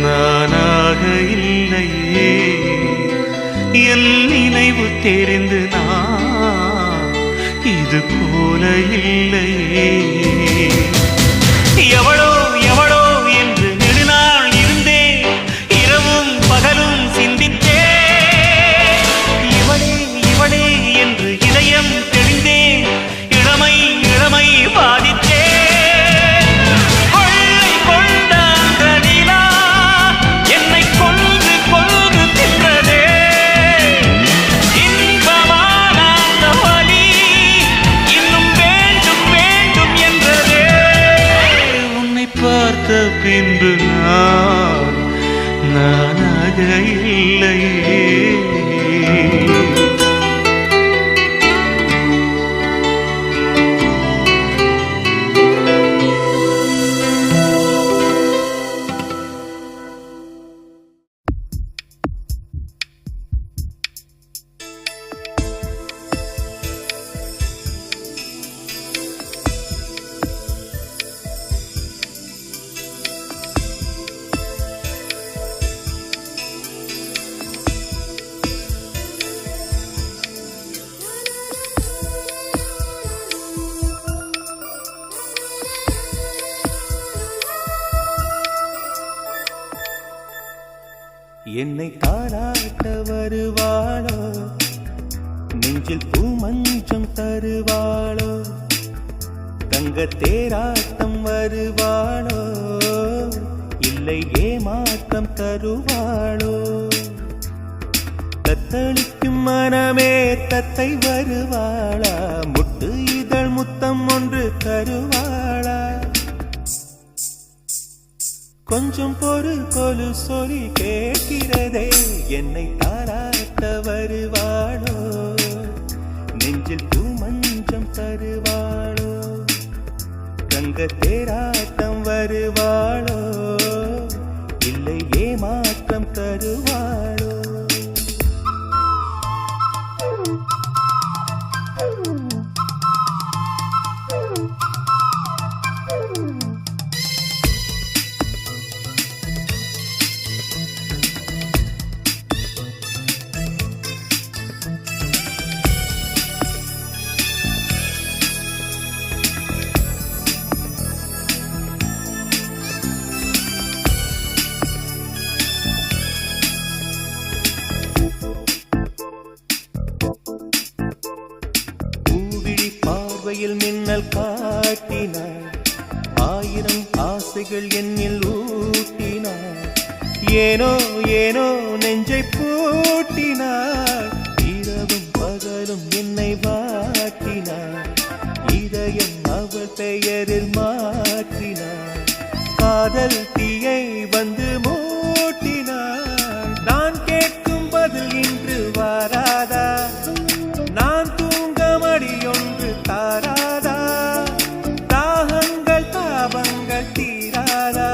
நானாக இல்லையே. என் நினைவு தெரிந்து இது போல இல்லையே. எவளோ எவளோ என்று நெடுநாள் இருந்தேன், இரவும் பகலும் சிந்தித்தேன். இவளே இவளே என்று இதயம் தெரிந்தேன், இளமை இளமை பாதித்தேன். கொள்ளை கொண்ட அந்த நிலா என்னை கொல்கு கொல்கு தின்றதே. இன்பமான அந்த வலி இன்னும் வேண்டும் வேண்டும் என்றதே. உன்னை பார்த்த பின்பு நானாக இல்லையே. என்னை தாராட்ட வருவாளோ நெஞ்சில் பூமஞ்சம் தருவாளோ தங்க தேராட்டம் வருவாளோ இல்லை ஏமாற்றம் தருவாளோ தத்தளிக்கும் மனமே தத்தை வருவாளா முட்டு இதழ் முத்தம் ஒன்று தருவாளா கொஞ்சம் பொருள் கொலு சொல்லி கேட்கிறதே என்னை தாராட்ட வருவாளோ நெஞ்சில் பூமஞ்சம் தருவாளோ தங்க தேராட்டம் வருவாளோ இல்லை ஏமாற்றம் தருவாளோ மின்னல் காட்டினார் ஆயிரம் ஆசைகள் என்னில் ஊட்டினார் ஏனோ ஏனோ நெஞ்சை பூட்டினார் இரவும் பகலும் என்னை வாட்டினார் இதயம் அவள் பெயரில் மாற்றினார் காதல் தீயை வந்து மூட்டினார் நான் கேட்கும் பதில் இன்று வாராதா நான் தூங்க மடியொன்று தாராதா தாகங்கள் தாபங்கள் தீராதா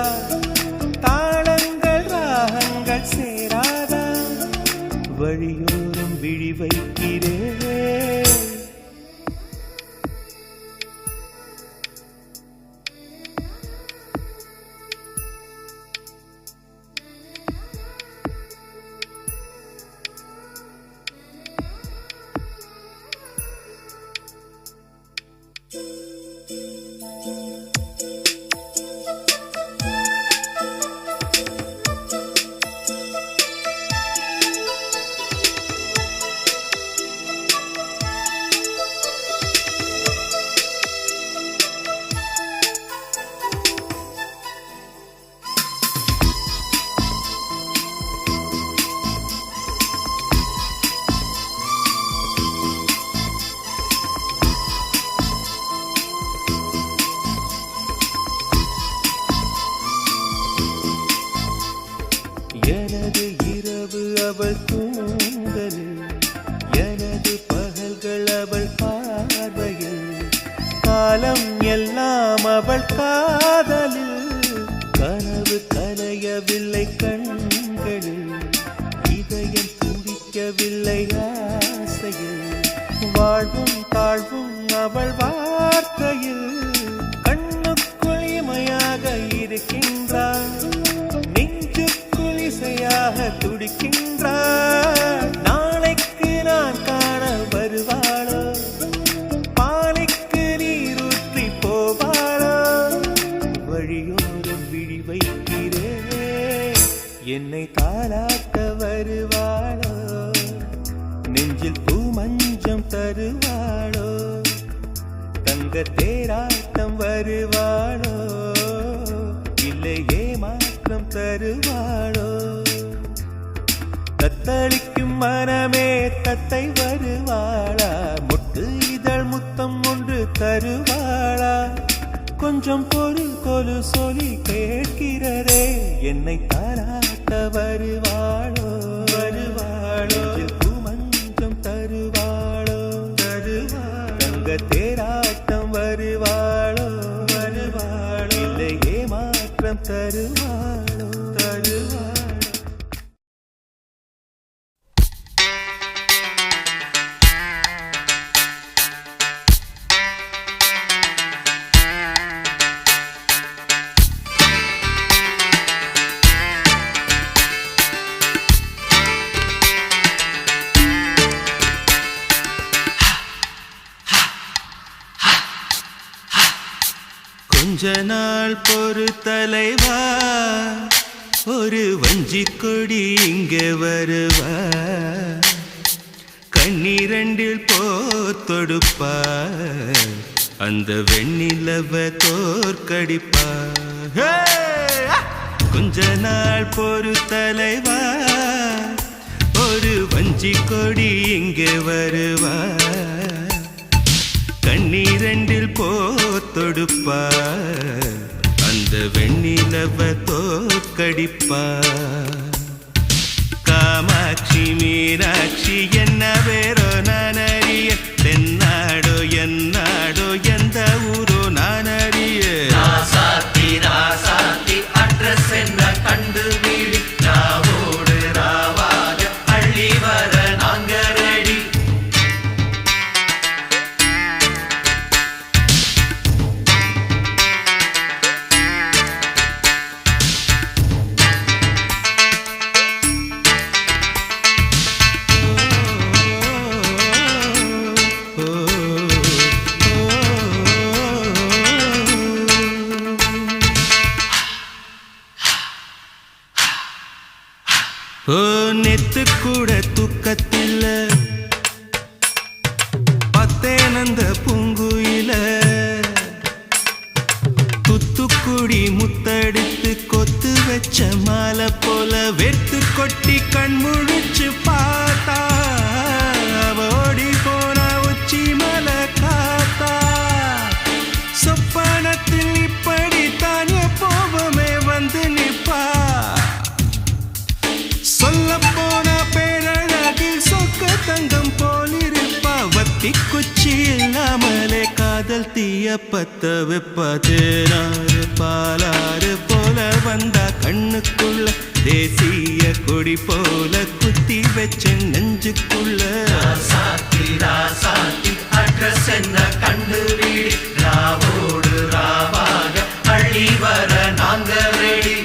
தாளங்கள் ராகங்கள் சேராதா வழியோரம் விழி வைக்கிறேன் எனது இரவு அவள் தூங்கலில் எனது பகல்கள் அவள் பார்வையில் காலம் எல்லாம் அவள் காதலில் கனவு கலையவில்லை கண்களில் இதயம் துடிக்கவில்லை ஆசையில் வாழ்வும் தாழ்வும் அவள் வார்த்தையில் கண்ணுக்குள் இமையாக இருக்கின்றாள் இசையாக துடிக்கின்றாள் நாளைக்கு நான் காண வருவாளோ பாலைக்கு நீரூற்றி போவாளோ வழியோரம் விழி வைக்கிறேன் என்னை தாலாட்ட வருவாளோ நெஞ்சில் பூமஞ்சம் தருவாளோ தங்க தேராட்டம் வருவாளோ இல்லை ஏமாற்றம் தருவாளோ தத்தளிக்கும் மனமே தத்தை வருவாளா முட்டு இதழ் முத்தம் ஒன்று தருவாளா கொஞ்சம் பொருள் கொலு சொல்லி கேட்கிறதே என்னை தாராட்ட வருவாளோ வருவாளோ பூமஞ்சம் தருவாளோ தருவாளோ தங்க தேராட்டம் வருவாளோ வருவாளோ இல்லை ஏமாற்றம் தருவாளோ தருவாளோ கொஞ்ச நாள் பொறு தலைவா ஒரு வஞ்சி கொடி இங்கே வருவா கண்ணீரண்டில் போத்தொடுப்பா அந்த வெண்ணிலவ தோற்கடிப்பா கொஞ்ச நாள் பொறு தலைவா ஒரு வஞ்சி கொடி இங்கே வருவா கண்ணீரண்டில் போத்தொடுப்பா அந்த வெண்ணிலவ தோற்கடிப்பா காமாட்சி மீனாட்சி என்ன பேரோ நான் அறிய தென்னாடோ என்னாடோ எந்த ஊரோ நான் அறிய ராசாத்தி அட்ரஸ் என்ன கண்டு வீடு ராவோடு ராவாக அள்ளி வர நாங்க ரெடி நெத்து கூட தூக்கத்தில்ல பத்தேனந்த பூங்குயில துத்துக்குடி முத்தடித்து கொத்து வச்ச மாலை போல வெத்து கொட்டி கண் முழிச்சு பார்த்தா ஓடி போன உச்சி மலை காத்தா சொப்பனத்தில் இப்படி தானே போவமே வந்து நிப்பா சொல்ல போன பேரழகில் சொக்க தங்கம் போலிருப்பா வத்தி குச்சி இல்லாமலே காதல் தீய பத்த வெப்பா தேனாறு பாலாறு போல வந்தா கண்ணுக்குள்ள தேசிய கொடி போல குத்தி வச்ச நெஞ்சுக்குள்ள ராசாத்தி அட்ரஸ் என்ன கண்டு வீடு ராவோடு ராவாக அள்ளி வர நாங்க ரெடி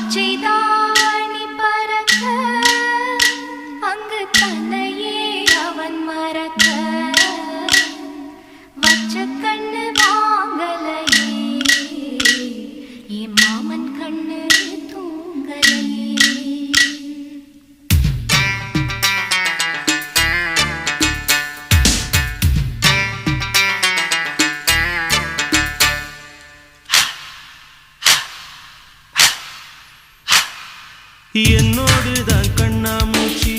பச்சைதாணி பறக்க அங்கு தன்னையே அவன் மறக்க வச்ச கண்ணு வாங்கலையே என் மாமன் கண்ணு தூங்கலையே என்னோடுதான் கண்ணாமூச்சி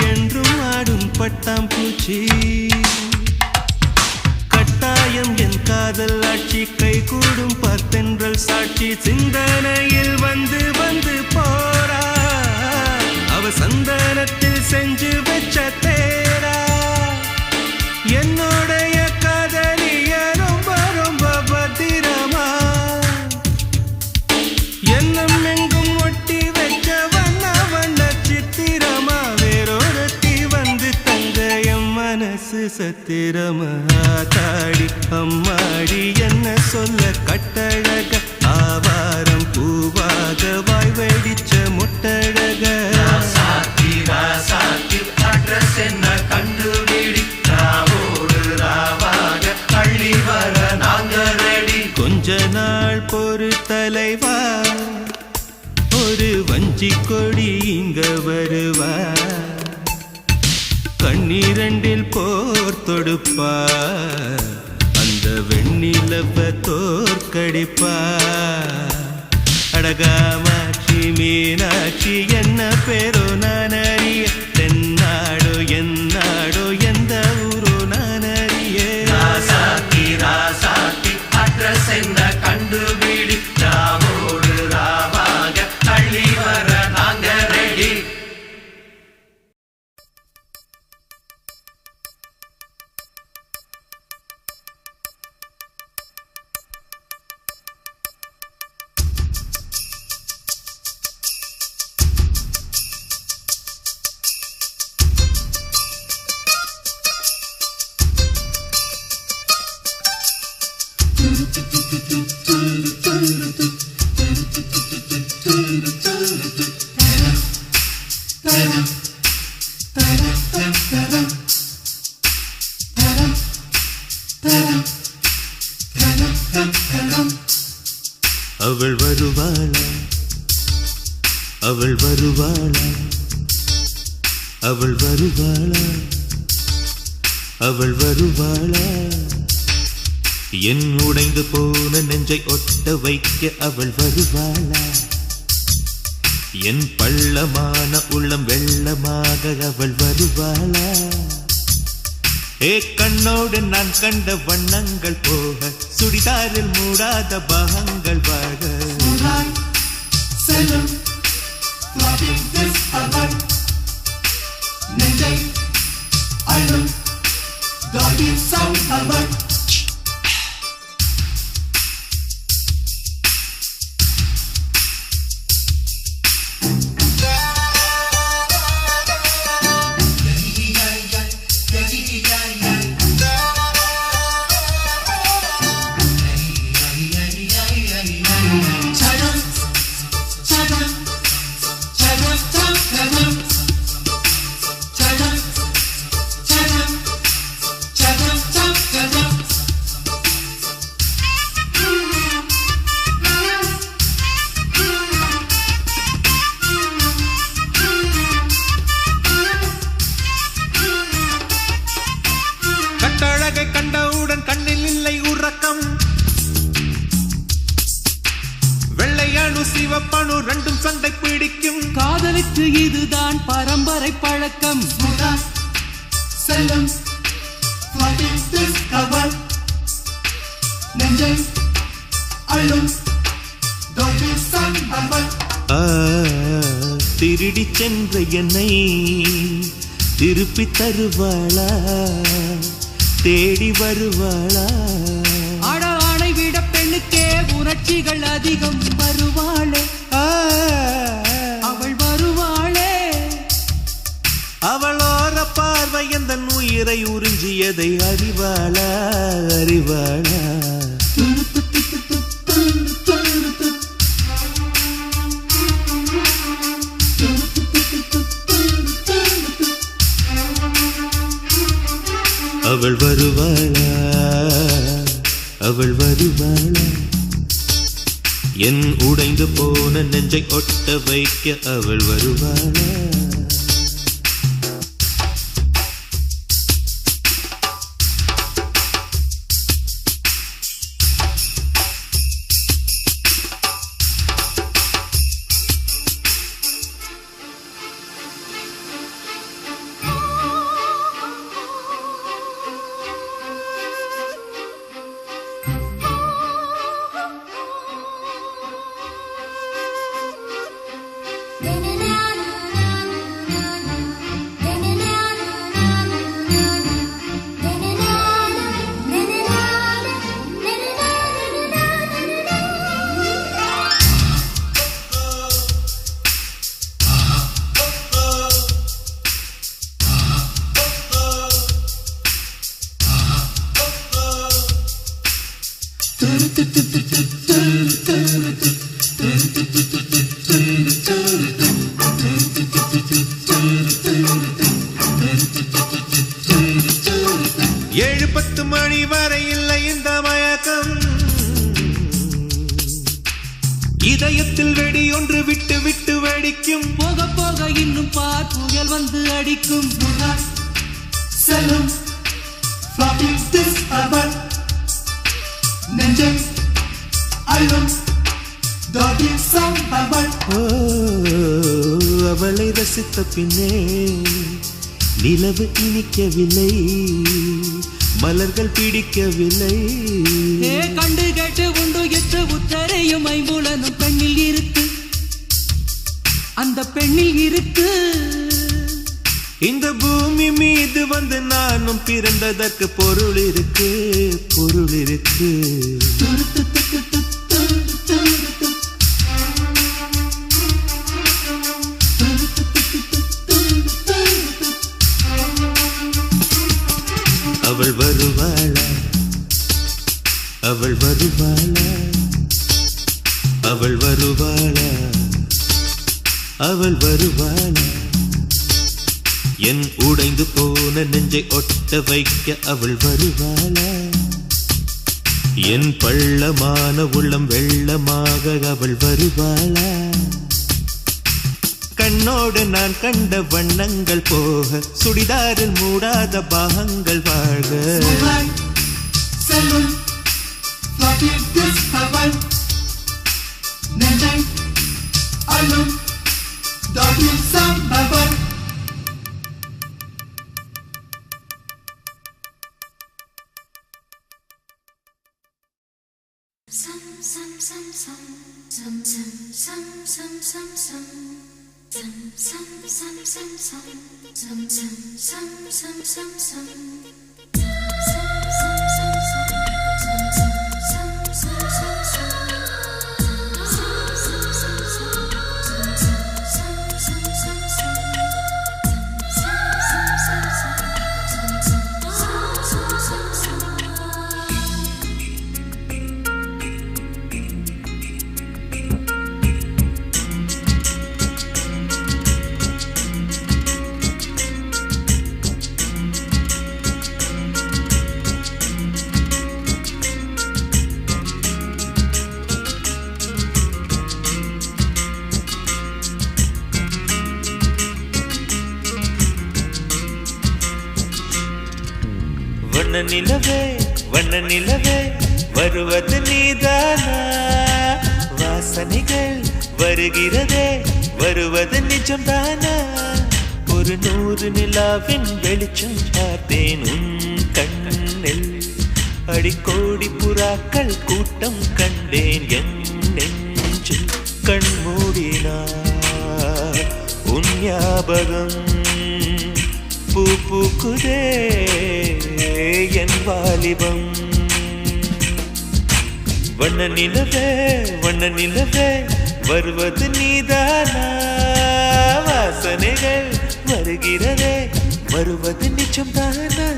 என்றும் ஆடும் பட்டாம்பூச்சி கட்டாயம் என் காதல் ஆட்சி கை கூடும் பார்த்தென்றல் சாட்சி சிந்தனையில் வந்து வந்து போறா அவ சந்தனத்தில் செஞ்சு வச்ச தேரா என்னுடைய காதலிய ரொம்ப ரொம்ப பத்திரமா என்னம் எங்கும் ஒட்டி வச்ச வண்ண வண்ண சித்திரமா வேறொருத்தி வந்து தங்க எம் மனசு சத்திரமா தாடி அம்மாடி என்ன சொல்ல கட்டழக ஆவாரம் பூவாக வாய் வெடிச்ச முட்டழக ராசாத்தி அட்ரஸ் என்ன கண்டு வீடு ராவோடு ராவாக அள்ளி வர நாங்க ரெடி கொஞ்ச நாள் பொறு தலைவா ஒரு வஞ்சி கொடி இங்க வருவா கண்ணீரண்டில் போர் தொடுப்பா அந்த வெண்ணிலவ தோற்கடிப்பா அடகாமாட்சி மீனாட்சி என்ன பேரோ நான் அறிய தென்னாடோ என்னாடோ எந்த ஊரோ நான் அறிய ராசாத்தி அட்ரஸ் என்ன கண்டு வீடு ராவோடு ராவாக அள்ளி வர நாங்க ரெடி அவள் வருவாளா அவள் வருவாளா அவள் வருவாளா அவள் வருவாளா என் உடைந்து போன நெஞ்சை ஒட்ட வைக்க அவள் வருவாளா என் பள்ளமான உள்ளம் வெள்ளமாக அவள் வருவாளா ஏ கண்ணோடு நான் கண்ட வண்ணங்கள் போக சுடிதாரில் மூடாத பாகங்கள் வாழ செல்லும் நெஞ்சை அழும் டாகி சவுண்ட் அவள் கட்டழகை கண்டவுடன் கண்ணில் இல்லை உறக்கம் வெள்ளையணு சிவப்பணு ரெண்டும் சண்டை பிடிக்கும் காதலுக்கு இதுதான் பரம்பரை பழக்கம் செல்லும் அவள் நெஞ்சை அழும் டாகி சவுண்ட் அவள் திருடி சென்ற என்னை திருப்பி தருவாளா தேடி வருவாளா அட ஆணை விட பெண்ணுக்கே உணர்ச்சிகள் அதிகம் வருவாளே அவள் வருவாளே அவளோர பார்வை எந்த உயிரை உறிஞ்சியதை அறிவாளா அறிவாளா அவள் வருவாளா அவள் வருவாளா என் உடைந்து போன நெஞ்சை ஒட்ட வைக்க அவள் வருவாளா ஏழு 10 மணி வரை இல்லை இந்த மயக்கம் இதயத்தில் வெடி ஒன்று விட்டு விட்டு வெடிக்கும் போக போக இன்னும் பார் புயல் வந்து அடிக்கும் செல்லும் அவள் நெஞ்சை அழும் டாகி சவுண்ட் அவள் அவளை ரசித்த பின்னே நிலவு இனிக்கவில்லை மலர்கள் பிடிக்கவில்லை கண்டு கேட்டு உண்டு எட்டு உத்தரையும் ஐம்புலனும் பெண்ணில் இருக்கு அந்த பெண்ணில் இருக்கு இந்த பூமி மீது வந்து நானும் பிறந்ததற்கு பொருள் இருக்கு பொருள் இருக்கு அவள் வருவாளா அவள் வருவாளா வருவாளா அவள் வருவாளா அவள் வருவாளா என் உடைந்து போன நெஞ்சை ஒட்ட வைக்க அவள் வருவாளா என் பள்ளமான உள்ளம் வெள்ளமாக அவள் வருவாளா கண்ணோடு நான் கண்ட வண்ணங்கள் போக சுடிதாரில் மூடாத பாகங்கள் வாழ்க வண்ண நிலவே வருவது நீதானா வாசனைகள் வருகிறதே வருவது நிஜம்தானா ஒரு 100 நிலாவின் வெளிச்சம் பார்த்தேன் உன் கண்ணில் அடிக்கோடி புறாக்கள் கூட்டம் கண்டேன் என் நெஞ்சில் கண்மூடினார் உன் ஞாபகம் பூ பூக்குதே என் வாலிபம் வண்ண நிலவே வருவது நீதானா வாசனைகள் வருகிறதே வருவது நிஜம்தானா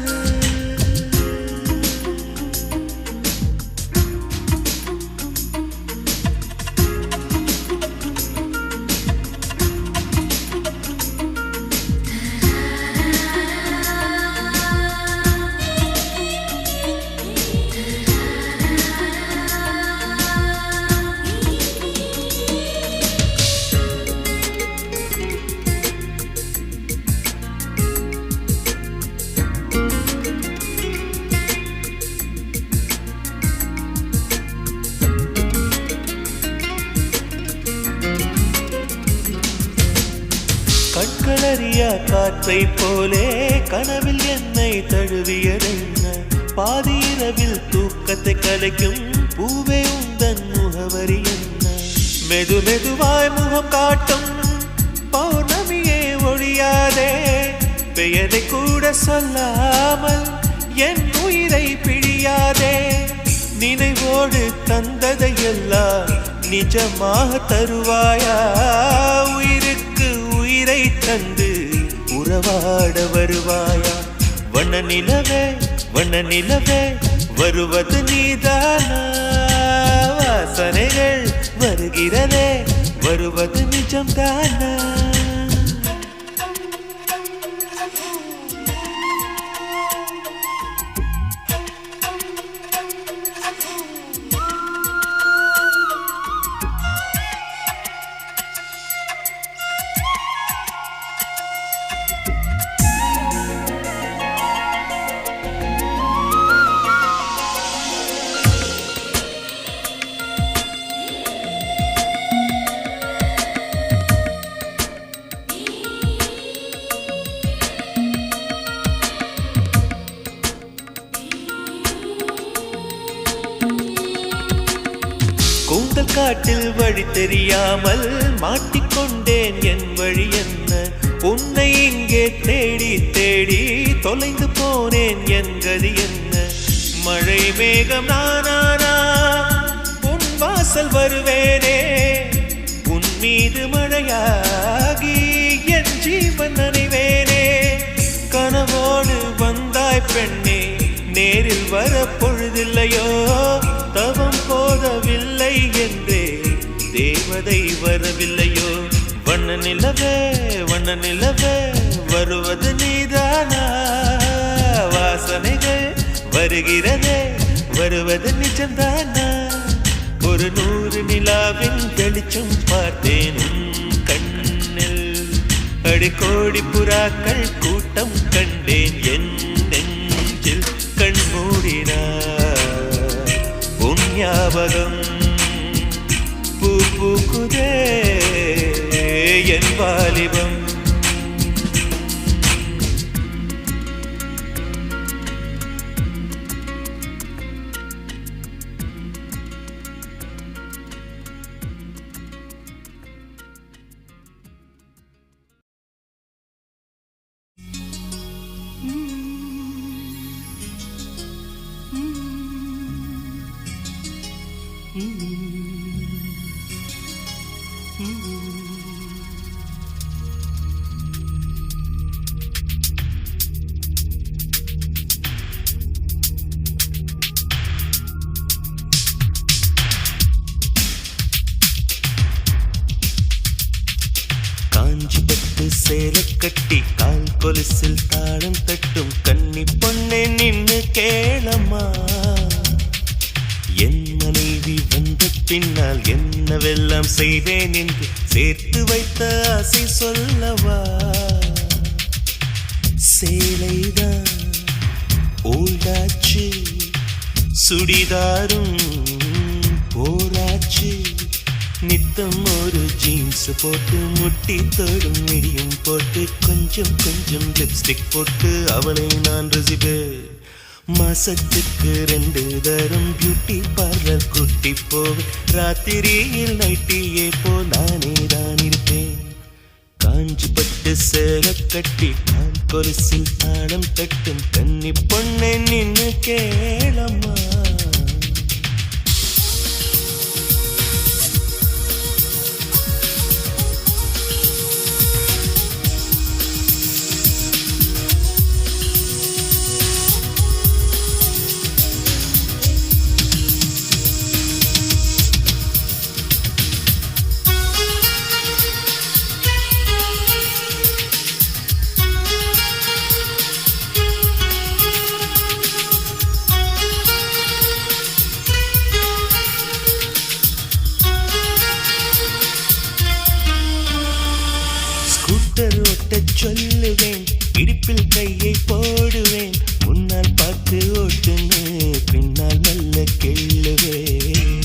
கண்களறியா காற்றை போலே கனவில் என்னை தழுவியதென்ன பாதி இரவில் தூக்கத்தை கலைக்கும் பூவே உந்தன் முகவரி என்ன மெது மெதுவாய் முகம் காட்டும் பௌர்ணமியே ஒழியாதே பெயரை கூட சொல்லாமல் என் உயிரை பிழியாதே நினைவோடு தந்ததையெல்லாம் நிஜமாக தருவாயா உயிருக்கு உயிரை தந்து உறவாட வருவாயா வண்ண நிலவே வருவது நீதானா வாசனைகள் வருகிறதே வருவது நிஜம்தானா கூந்தல் காட்டில் வழி தெரியாமல் மாட்டிக்கொண்டேன் என் வழி என்ன உன்னை இங்கே தேடி தேடி தொலைந்து போனேன் என் கதி என்ன மழை மேகம் நானானா உன் வாசல் வருவேனே உன் மீது மழையாகி என் ஜீவன் நனைவேனே கனவோடு வந்தாய் பெண்ணே நேரில் வர பொழுதில்லையோ தவம் போ தேவதை வரவில்லையோ? வண்ண நிலவே வண்ண நிலவே வருவது நீதானா? வாசனைகள் வருகிறதே வருவது நிஜம்தானா? ஒரு 100 நிலாவின் வெளிச்சம் பார்த்தேன் உன் கண்ணில். அடிக்கோடி புறாக்கள் கூட்டம் கண்டேன் என் நெஞ்சில். கண் மூடினார் உன் ஞாபகம் பூ பூக்குதே என் வாலிபம். காஞ்சிபட்டு சேலை கட்டி கால் கொலுசில் தாளம் தட்டும் கன்னி பொண்ணே நின்னு கேளம்மா. என் மனைவி வந்த பின்னால் என்னவெல்லாம் செய்வேன் என்று சேர்த்து வைத்த ஆசை சொல்லவா? சேலைதான் ஓல்டாச்சு, சுடிதாரும் போராச்சு. நித்தம் ஒரு ஜீன்ஸ் போட்டு முட்டி தோடும் மிடியும் போட்டு கொஞ்சம் கொஞ்சம் லிப்ஸ்டிக் போட்டு அவளை நான் ரசிப்பேன். மாசத்துக்கு 2 தரம் பியூட்டி பார்லர் கூட்டி போவேன். ராத்திரியில் நைட்டியே போ நானே தான் இருப்பேன். காஞ்சிபட்டு சேலை கட்டி கால் கொலுசில் தாளம் தட்டும் கன்னி பொண்ணை நின்னு கேளம்மா. சொல்லுவேன், இடுப்பில் கையை போடுவேன். முன்னால் பார்த்து ஓட்டுன்னு பின்னால் மெல்ல கிள்ளுவேன்.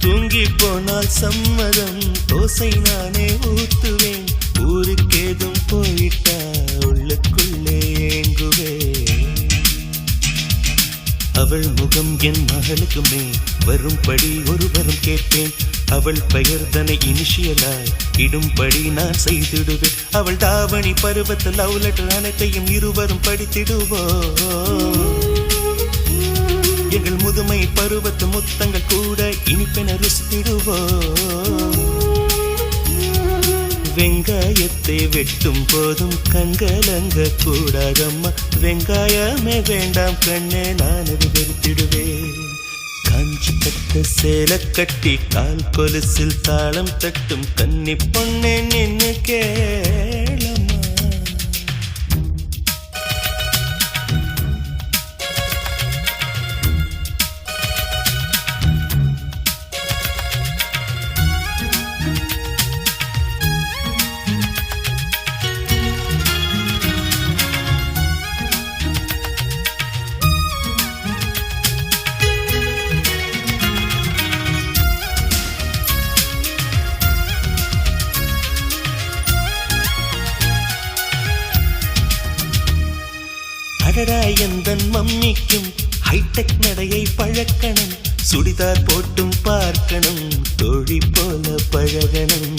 தூங்கி போனால் சம்மதம் தோசை நானே ஊத்துவேன். ஊருக்கேதும் போயிட்டா உள்ளுக்குள்ளே ஏங்குவேன். அவள் முகம் என் மகளுக்குமே வரும்படி ஒரு வரம் கேட்பேன். அவள் பெயர் தனை இனிஷியலாய் இடும்படி நான் செய்திடுவேன். அவள் தாவணி பருவத்து லவ் லெட்டர் அனைத்தையும் இருவரும் படித்திடுவோம். எங்கள் முதுமை பருவத்து முத்தங்கள் கூட இனிப்பென ருசித்திடுவோம். வெங்காயத்தை வெட்டும் போதும் கண்கலங்க கூடாதம்மா. வெங்காயமே வேண்டாம் கண்ணே நான் அது வெறுத்திடுவேன். காஞ்சிபட்டு சேலை கட்டி கால் கொலுசில் தாளம் தட்டும் கன்னி பொண்ணே நின்னு கேளம்மா. அடடா எந்தன் மம்மிக்கும் ஹைடெக் நடையை பழக்கணும். சுடிதார் போட்டும் பார்க்கணும், தோழி போல பழகணும்.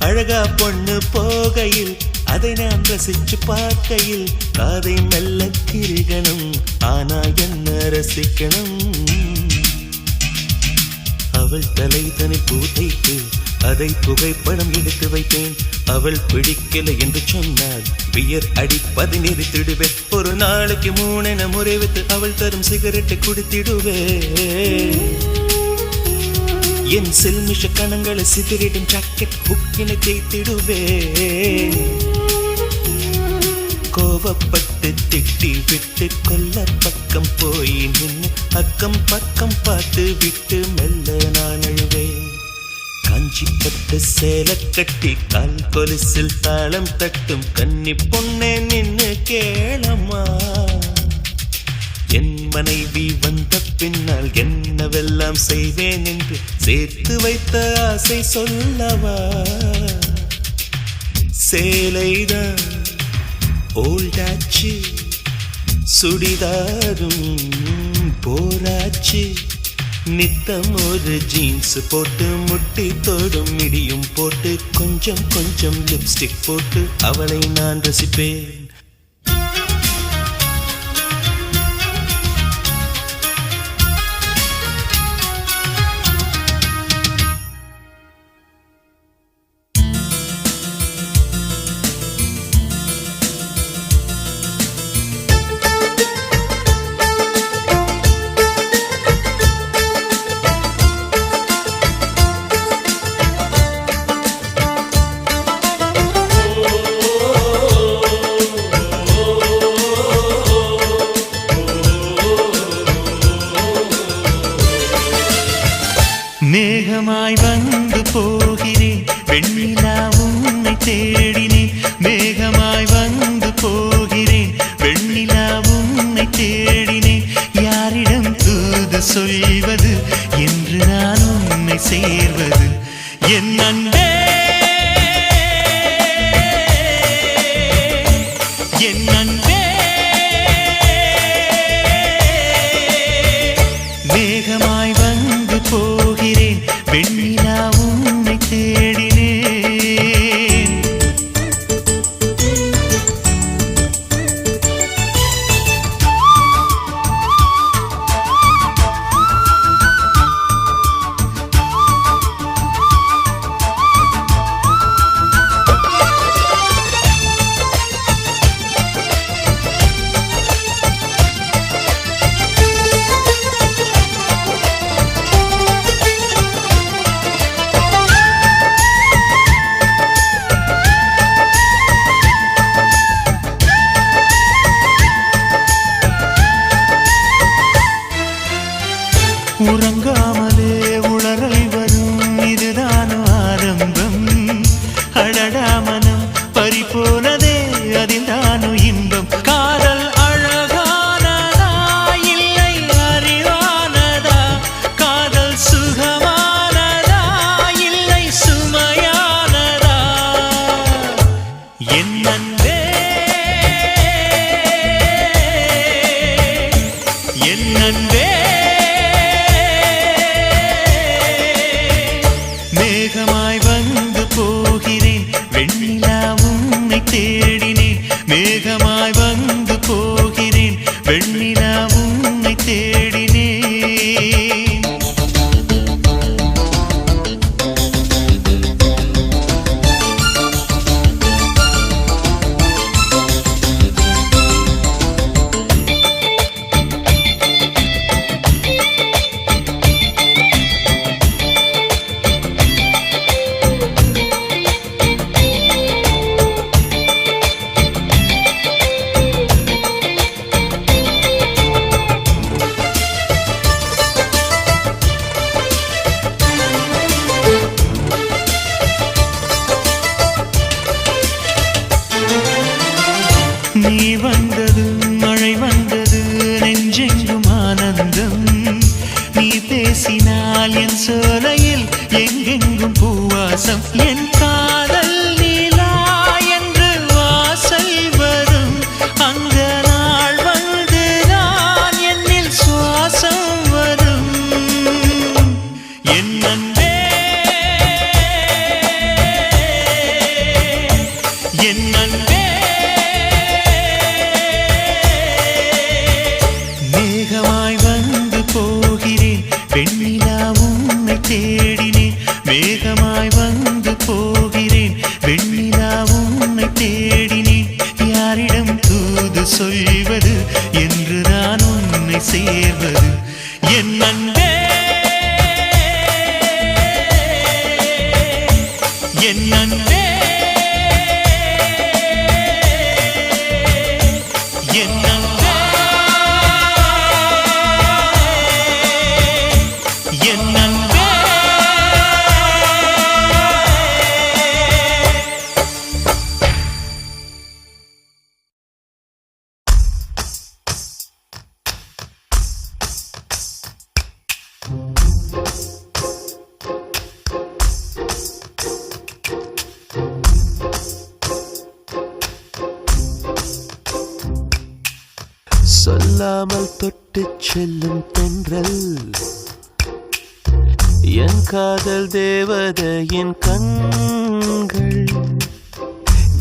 அழகா பொண்ணு போகையில் அதை நான் ரசிச்சு பார்க்கையில் காதை மெல்ல திருகணும். ஆனா என்ன ரசிக்கணும். அவள் தலை தனி பூதைத்து அதை புகைப்படம் எடுத்து வைத்தேன். அவள் பிடிக்கல என்று சொன்னால் பியர் அடிப்பதை நிறுத்திடுவேன். ஒரு நாளைக்கு 3 முறை வைத்து அவள் தரும் சிகரெட்டை குடித்திடுவேன். என் செல்மிஷ கணங்களை சிதறிடும் ஜாக்கெட் புக்கினை தேய்த்திடுவே. கோவப்பட்டு திட்டி விட்டு கொல்ல பக்கம் போய் நின்று அக்கம் பக்கம் பார்த்து விட்டு மெல்ல நான் அழுவேன். காஞ்சி பட்டு சேலை கட்டி கால் கொலுசில் தாளம் தட்டும் கன்னி பொண்ணே நின்னு கேளம்மா. என் மனைவி வந்த பின்னால் என்னவெல்லாம் செய்வேன் என்று சேர்த்து வைத்த ஆசை சொல்லவா. சேலைதான் ஓல்டாச்சு, சுடிதாரும் போராச்சு. நித்தம் ஒரு ஜீன்ஸ் போட்டு முட்டி தோடும் மிடியும் போட்டு கொஞ்சம் கொஞ்சம் லிப்ஸ்டிக் போட்டு அவளை நான் ரசிப்பேன். மேகமாய் வந்து போகிறேன் வெண்ணிலா உன்னை தேடினேன். மேகமாய் வந்து போகிறேன் வெண்ணிலா உன்னை தேடினேன். யாரிடம் தூது சொல்வது என்று நான் உன்னை சேர்வது. என் அன்பே என் அன்பே மேகமாய் வந்து போகிறேன் வெண்ணிலா உன்னை தேடினேன். உறங்காமலே உளறல் வரும் இதுதான் ஆரம்பம். அடடா மனம் பறிபோனதே அதில் தானோ இன்பம். காதல் அழகானதா இல்லை அறிவானதா. காதல் சுகமானதா இல்லை சுமையானதா. என் அன்பே என் அன்பே மேகமாய் வந்து போகிறேன் வெண்ணிலா உன்னை தேடினேன். மேகமாய் வந்து போகிறேன் வெண்ணிலா உன்னை தேடினேன். நீ வந்தது மழை வந்தது நெஞ்செங்கும் ஆனந்தம். நீ பேசினால் என் சோலையில் எங்கெங்கும் பூவாசம். என் காதல் நீலா என்று வாசல் வரும். அந்த நாள் வந்து நான் என்னில் சுவாசம் வரும். என் அன்பே என் அன்பே மேகமாய் வந்து போகிறேன் வெண்ணிலா உன்னை தேடினேன். மேகமாய் வந்து போகிறேன் வெண்ணிலா உன்னை தேடினேன். யாரிடம் தூது சொல்வது என்று நான் உன்னை சேர்வது. என் அன்பே என் அன்பே என் அன்பே என் அன்பே சொல்லாமல் தொட்டுச் செல்லும் தென்றல் என் காதல் தேவதையின் கண்கள்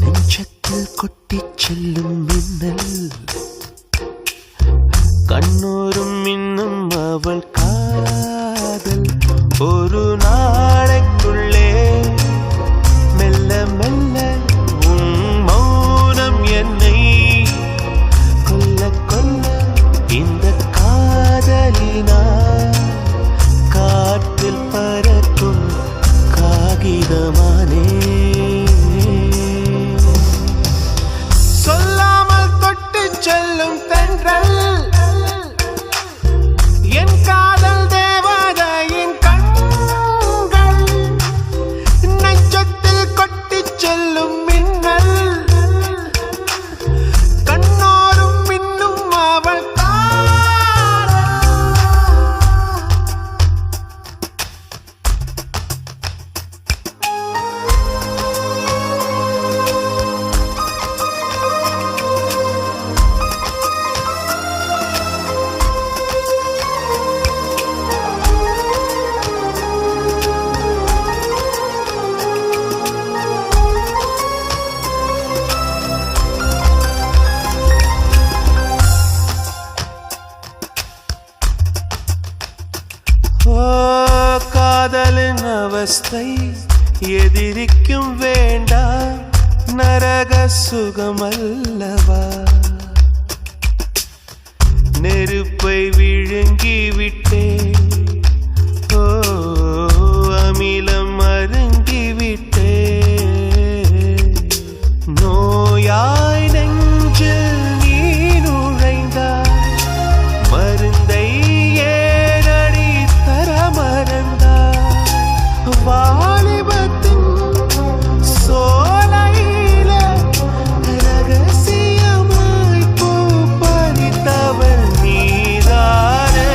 நெஞ்சத்தில் கொட்டிச் செல்லும் மின்னல் கண்ணோரும் இன்னும் அவள் காதல் ஒரு நாளைக்குள்ளே மெல்ல மெல்ல உன் மௌனம் என்னை கொல்ல கொல்ல இந்த காதலினால் காற்றில் பறக்கும் காகிதமானே சொல்லாமல் தொட்டு செல்லும் தென்றல் என் காதல் தேவதையின் கண்கள் நெஞ்சத்தில் கொட்டிச் செல்லும் மின்னல் கண்ணோரும் இன்னும் அவள் காதலின் அவஸ்தை எதிரிக்கும் வேண்டாம் நரக சுகமல்லவா நெருப்பை விழுங்கி விட்டேன் ஓ அமிலம் அருங்கி விட்டேன் நோயாய் நெஞ்சில் நீ நுழைந்தாய் மருந்தை ஏனடி தர மறந்தாய் வாலிபத்தின் சோலையில ரகசியமாய் பூ பறித்தவள் நீதானே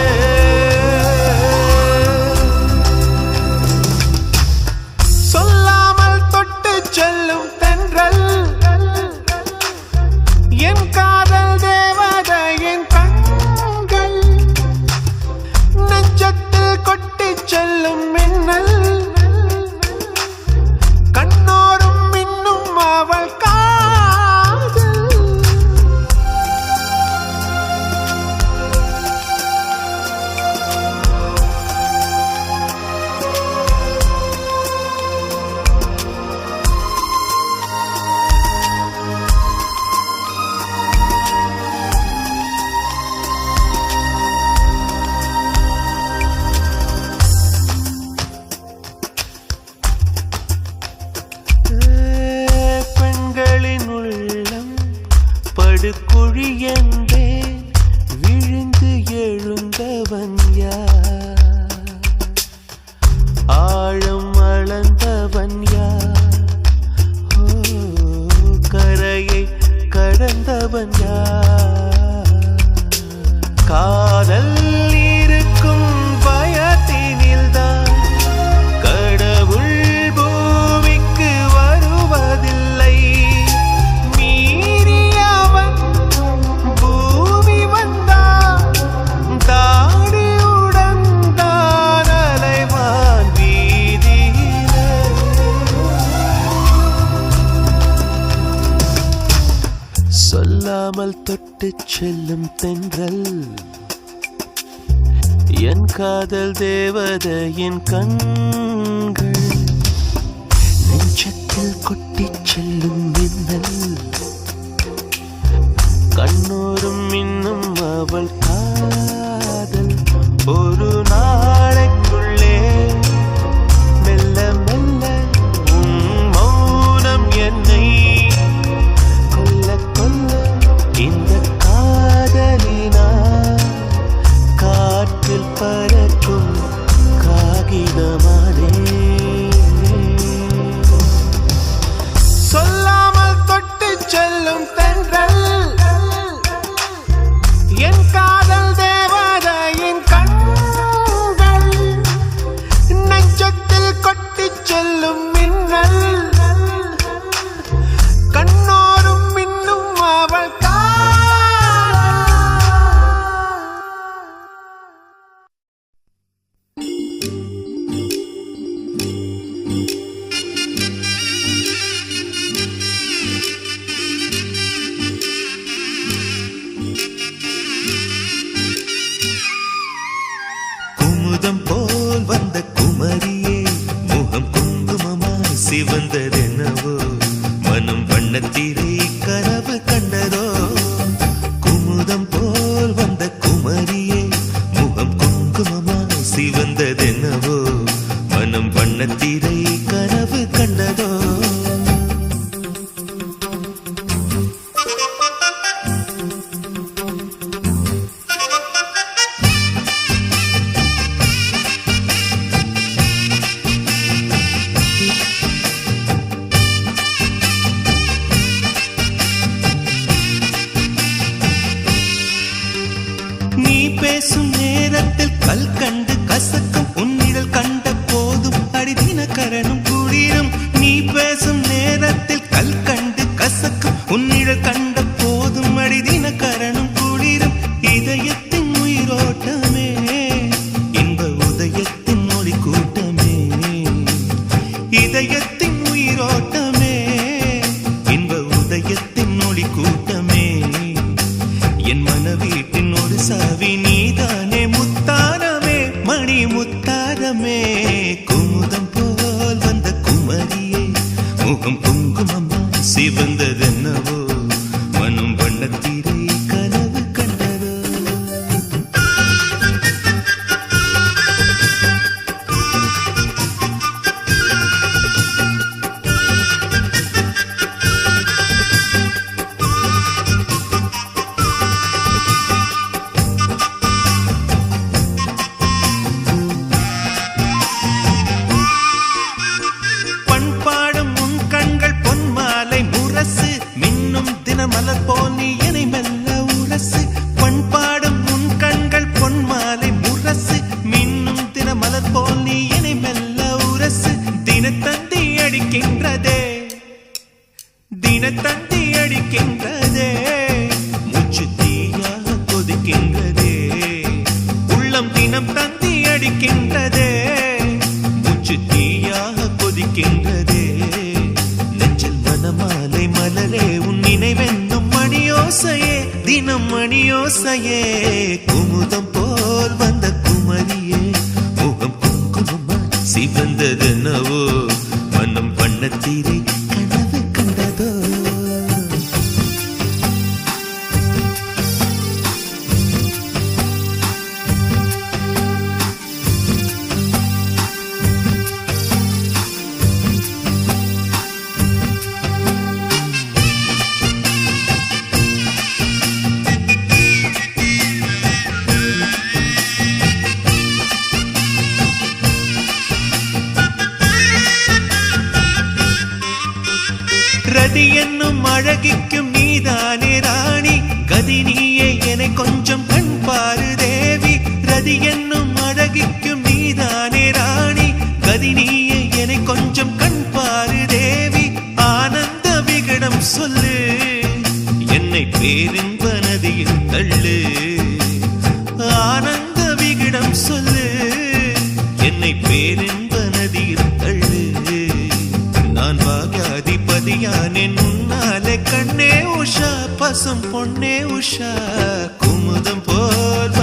சொல்லாமல் தொட்டு செல்லும் தென்றல் என் காதல் தேவதையின் கண்கள் நெஞ்சத்தில் கொட்டிச் செல்லும் மின்னல் கண்ணோரும் இன்னும் அவள் காதல் பெண்களின் உள்ளம் படுகுழி என்றே விழுந்து எழுந்தவன் யார் ஆழம் அளந்தவன் யார் ஓ கரையை கடந்தவன் யார் காதல் இருக்கும் பயத்தினில்தான் கடவுள் பூமிக்கு வருவதில்லை மீறியவன் பூமி வந்தான் தாடியுடன் தான் அலைவான் வீதியிலே சொல்லாமல் தொட்டுச் செல்லும் தென்றல் என் காதல் தேவதையின் கண்கள் நெஞ்சத்தில் கொட்டிச் செல்லும் மின்னல் கண்ணோரும் இன்னும் அவள் காதல் ஒரு நாளைக்குள்ளே மெல்ல மெல்ல உன் சிவந்ததென்னவோ மனம் வண்ணத்திரை கனவு கண்டதோ குமுதம் போல் வந்த குமரியே முகம் குங்குமமா சிவந்ததென்னவோ மனம் வண்ணத்திரை கனவு கண்டதோ நீ பேசும் நேரத்தில் கல் கண்டு கசக்கும் உன்னிடல் கண்ட போதும் அடிதின கரணும் குளிரும் நீ பேசும் நேரத்தில் கல் கண்டு கசக்கும் உன்னிடல் கண்ட போதும் அடிதின கரணும் குளிரும் இதயத்தின் உயிரோட்டமே இன்ப உதயத்தின் மொழி கூட்டமே இதயத்தின் உயிரோட்டமே இன்ப உதயத்தின் மொழி கூட்டமே என் மனவீட்டின் ஒரு சாவி நீதானே முத்தாரமே மணி முத்தாரமே குமுதம் போல் வந்த குமரியே முகம் குங்குமம்மா சிவந்ததென்னவோ மனம் வண்ணத்திரை கனவு கண்டதோ பண்பாடும் உன் கண்கள் பொன்மாலை முரசு மின்னும் தினமலர் போல் நீ என்னை மெல்ல உரசு பண்பாடும் உன் கண்கள் பொன்மாலை முரசு மின்னும் தினமலர் போல் நீ என்னை மெல்ல உரசு தினத்தந்தி அடிக்கின்றதே தினத்தந்தி அடிக்கின்றதே மூச்சு தீயாக கொதிக்கின்றதே உள்ளம் தினம் தந்தி அடிக்கின்றதே மூச்சு தீயாக கொதிக்கின்றதே நெஞ்சில் மனமாலை மலரே உன் நினைவென்னும் மணியோசையே தினம் மணியோசையே குமுதம் போல் வந்த குமரியே முகம் குங்குமமா சிவந்ததென்னவோ மனம் வண்ணத்திரை கனவு கண்டதோ ரதி என்னும் அழகிக்கும் நீதானே ராணி கதி நீயே என்னை கொஞ்சம் கண் பாரு தேவி ரதி என்னும் அழகிக்கும் நீதானே ராணி கதி நீயே என்னை கொஞ்சம் கண் பாரு தேவி ஆனந்த விகடம் சொல்லு என்னை பேரின்ப நதியில் தள்ளு ஆனந்த விகடம் சொல்லு என்னை பேரின்ப நதியில் தள்ளு நான் பாக்யாதிபதியானேன் உன்னாலே கண்ணே உஷா பசும் பொன்னே உஷா குமுதம் போல்